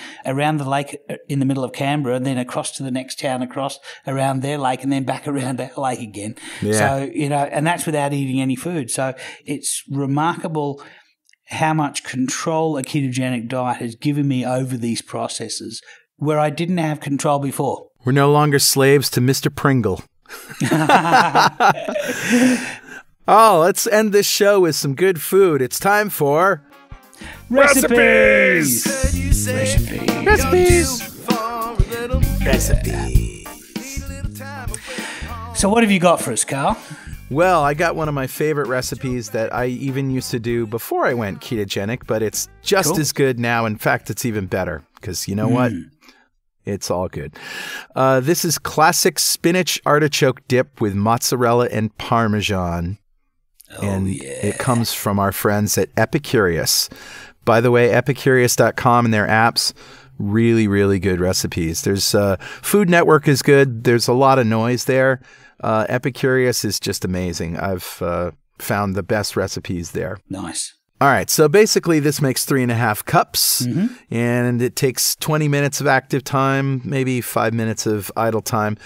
the lake in the middle of Canberra, and then across to the next town, across around their lake, and then back around our lake again. So, and that's without eating any food. So it's remarkable how much control a ketogenic diet has given me over these processes where I didn't have control before. We're no longer slaves to Mr. Pringle. Oh, let's end this show with some good food. It's time for recipes. So what have you got for us, Carl? Well, I got one of my favorite recipes that I even used to do before I went ketogenic, but it's just as good now. In fact, it's even better because you know what? It's all good. This is classic spinach artichoke dip with mozzarella and Parmesan. It comes from our friends at Epicurious. By the way, epicurious.com and their apps, really, really good recipes. There's Food Network is good. There's a lot of noise there. Epicurious is just amazing. I've found the best recipes there. Nice. All right, so basically this makes 3.5 cups, and it takes 20 minutes of active time, maybe 5 minutes of idle time.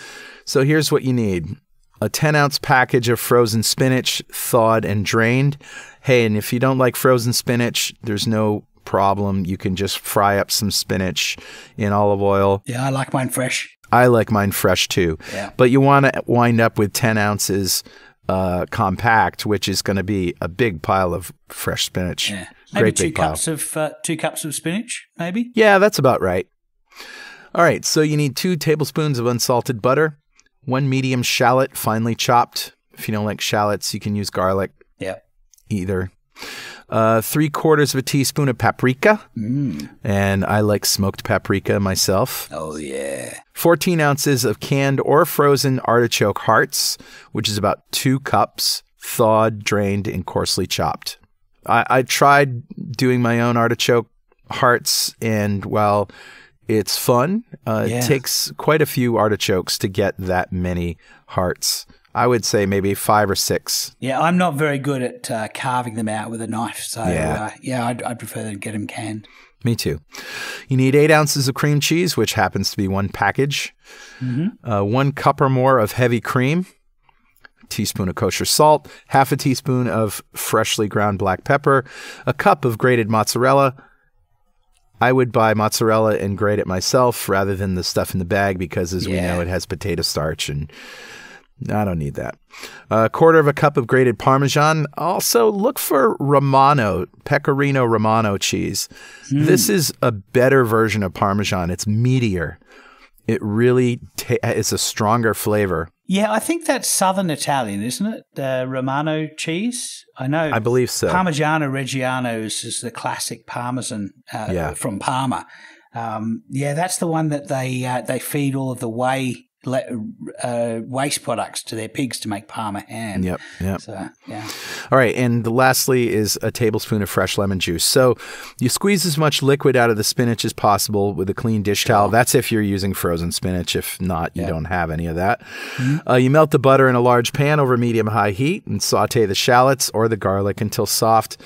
So here's what you need. A 10-ounce package of frozen spinach, thawed and drained. Hey, and if you don't like frozen spinach, there's no problem. You can just fry up some spinach in olive oil. Yeah, I like mine fresh. I like mine fresh too. Yeah. But you want to wind up with 10 ounces compact, which is going to be a big pile of fresh spinach. Yeah. Maybe Great big pile. 2 cups of spinach, maybe? Yeah, that's about right. All right, so you need 2 tablespoons of unsalted butter, 1 medium shallot, finely chopped. If you don't like shallots, you can use garlic. Yeah. Either. 3/4 of a teaspoon of paprika. And I like smoked paprika myself. Oh, yeah. 14 ounces of canned or frozen artichoke hearts, which is about 2 cups, thawed, drained, and coarsely chopped. I tried doing my own artichoke hearts, and while it's fun, it takes quite a few artichokes to get that many hearts. I would say maybe 5 or 6. Yeah, I'm not very good at carving them out with a knife. So, I'd prefer to get them canned. Me too. You need 8 ounces of cream cheese, which happens to be 1 package. 1 cup or more of heavy cream. teaspoon of kosher salt, half a teaspoon of freshly ground black pepper, a cup of grated mozzarella. I would buy mozzarella and grate it myself rather than the stuff in the bag because, as we know, it has potato starch, and I don't need that. A quarter of a cup of grated Parmesan. Also, look for Pecorino Romano cheese. This is a better version of Parmesan. It's meatier. It really is a stronger flavor. Yeah, I think that's Southern Italian, isn't it? The Romano cheese. I know. I believe so. Parmigiano Reggiano is the classic Parmesan from Parma. That's the one that they feed all of the waste products to their pigs to make Parma ham. Yep. So, yeah. All right, and lastly is a tablespoon of fresh lemon juice. So you squeeze as much liquid out of the spinach as possible with a clean dish towel. That's if you're using frozen spinach. If not, you don't have any of that. You melt the butter in a large pan over medium-high heat and saute the shallots or the garlic until soft,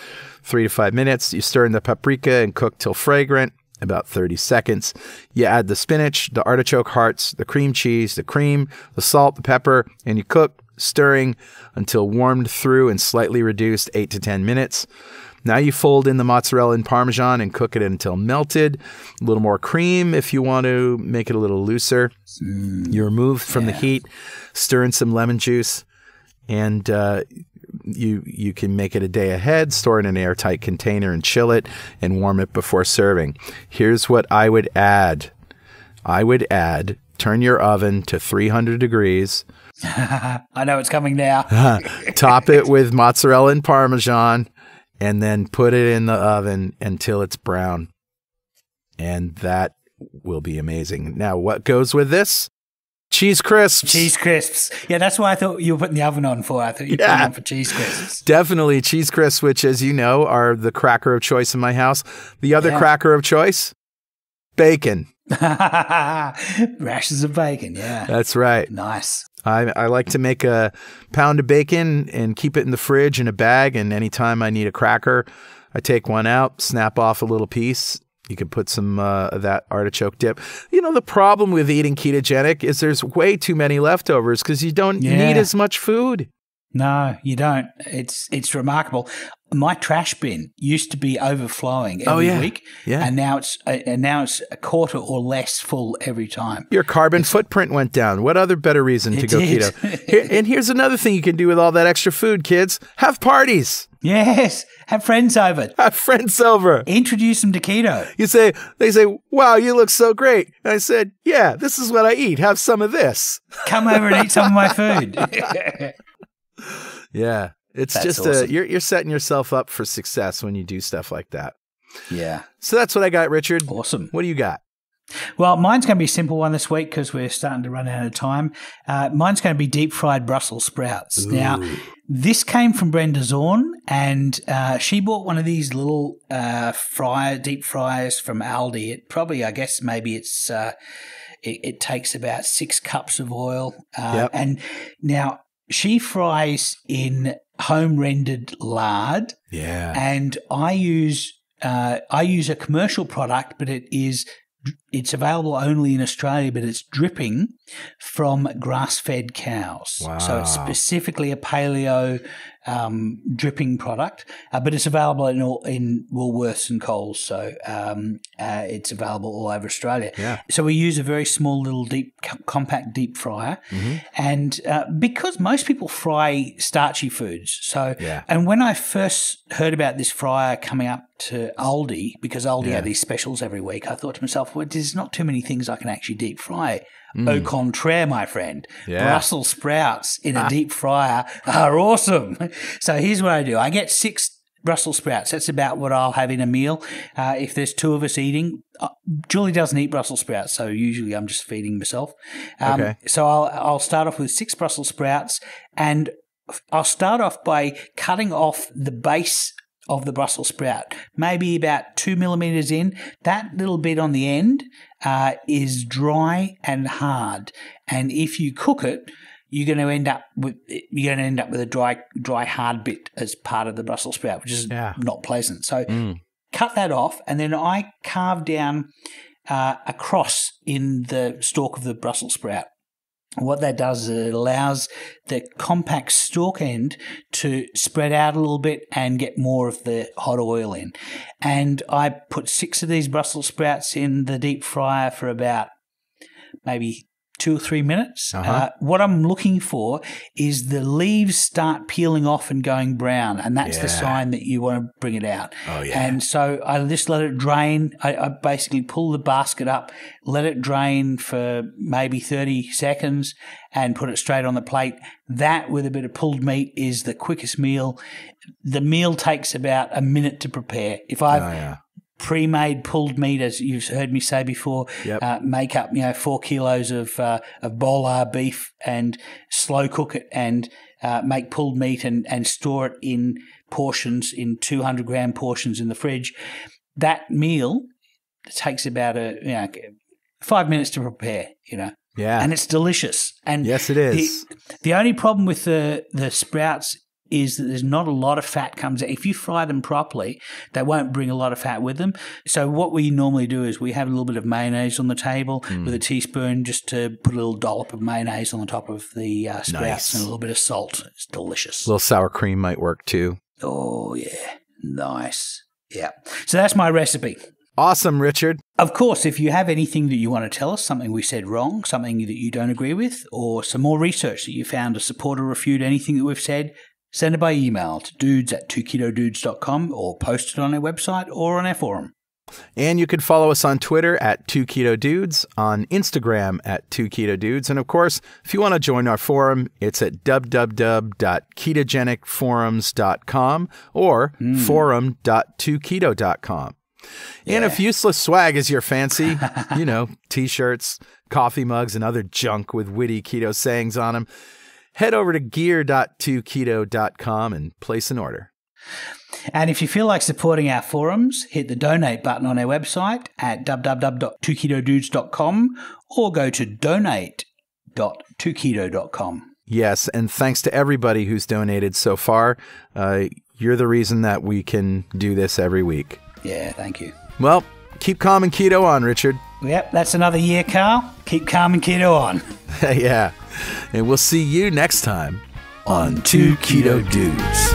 3 to 5 minutes. You stir in the paprika and cook till fragrant, about 30 seconds. You add the spinach, the artichoke hearts, the cream cheese, the cream, the salt, the pepper, and you cook, stirring until warmed through and slightly reduced, 8 to 10 minutes. Now you fold in the mozzarella and Parmesan and cook it until melted. A little more cream if you want to make it a little looser. You remove from the heat, stir in some lemon juice, and you can make it a day ahead, store it in an airtight container and chill it and warm it before serving. Here's what I would add. Turn your oven to 300 degrees. I know it's coming now. Top it with mozzarella and Parmesan, and then put it in the oven until it's brown. And that will be amazing. Now, what goes with this? Cheese crisps. Cheese crisps. Yeah, that's what I thought you were putting the oven on for. I thought you were putting it on for cheese crisps. Definitely cheese crisps, which, as you know, are the cracker of choice in my house. The other cracker of choice? Bacon. Rashers of bacon, yeah. That's right. Nice. I like to make a pound of bacon and keep it in the fridge in a bag, and anytime I need a cracker, I take one out, snap off a little piece. You can put some of that artichoke dip. You know, the problem with eating ketogenic is there's way too many leftovers because you don't need as much food. No, you don't. It's remarkable. My trash bin used to be overflowing every week, and now it's a quarter or less full every time. Your carbon footprint went down. What other better reason to go keto? And here's another thing you can do with all that extra food, kids. Have parties. Yes, have friends over. Introduce them to keto. They say, wow, you look so great. And I said, yeah, this is what I eat. Have some of this. Come over and eat some of my food. Yeah. That's just awesome. You're setting yourself up for success when you do stuff like that. Yeah. So that's what I got, Richard. Awesome. What do you got? Well, mine's going to be a simple one this week because we're starting to run out of time. Mine's going to be deep fried Brussels sprouts. Ooh. Now, this came from Brenda Zorn, and she bought one of these little deep fryers from Aldi. It probably, I guess, maybe it's it takes about 6 cups of oil. And now she fries in home rendered lard. Yeah. And I use a commercial product, but it's available only in Australia, but it's dripping from grass-fed cows. Wow. So it's specifically a paleo dripping product, but it's available in Woolworths and Coles. So it's available all over Australia. Yeah. So we use a very small little compact deep fryer. Mm-hmm. And because most people fry starchy foods. And when I first heard about this fryer coming up to Aldi, because Aldi had these specials every week, I thought to myself, well, there's not too many things I can actually deep fry. Au contraire, my friend. Yeah. Brussels sprouts in a deep fryer are awesome. So here's what I do. I get 6 Brussels sprouts. That's about what I'll have in a meal. If there's 2 of us eating, Julie doesn't eat Brussels sprouts, so usually I'm just feeding myself. So I'll start off with 6 Brussels sprouts, and I'll start off by cutting off the base of the Brussels sprout, maybe about 2 millimeters in. That little bit on the end is dry and hard, and if you cook it, you're going to end up with a dry hard bit as part of the Brussels sprout, which is not pleasant. So cut that off, and then I carve down a cross in the stalk of the Brussels sprout. what that does is it allows the compact stalk end to spread out a little bit and get more of the hot oil in. And I put 6 of these Brussels sprouts in the deep fryer for about maybe 2 or 3 minutes. What I'm looking for is the leaves start peeling off and going brown, and that's the sign that you want to bring it out. Oh, yeah. And so I just let it drain. I basically pull the basket up, let it drain for maybe 30 seconds and put it straight on the plate. That, with a bit of pulled meat, is the quickest meal. The meal takes about a minute to prepare. If I've pre-made pulled meat, as you've heard me say before, make up 4 kilos of bolar beef and slow cook it and make pulled meat and store it in portions, in 200-gram portions in the fridge. That meal takes about 5 minutes to prepare. Yeah, and it's delicious. And yes, it is. The only problem with the sprouts is that there's not a lot of fat comes out. If you fry them properly, they won't bring a lot of fat with them. So what we normally do is we have a little bit of mayonnaise on the table with a teaspoon, just to put a little dollop of mayonnaise on the top of the sprouts and a little bit of salt. It's delicious. A little sour cream might work too. Oh, yeah. Nice. Yeah. So that's my recipe. Awesome, Richard. Of course, if you have anything that you want to tell us, something we said wrong, something that you don't agree with, or some more research that you found to support or refute anything that we've said, send it by email to dudes@2ketodudes.com or post it on our website or on our forum. And you can follow us on Twitter at 2ketodudes, on Instagram at 2ketodudes. And of course, if you want to join our forum, it's at www.ketogenicforums.com or forum.2keto.com. And if useless swag is your fancy, T-shirts, coffee mugs, and other junk with witty keto sayings on them, head over to gear.2keto.com and place an order. And if you feel like supporting our forums, hit the donate button on our website at www.2ketodudes.com or go to donate.2keto.com. Yes, and thanks to everybody who's donated so far. You're the reason that we can do this every week. Yeah, thank you. Well, keep calm and keto on, Richard. Yep, that's another year, Carl. Keep calm and keto on. Yeah. And we'll see you next time on 2 Keto Dudes.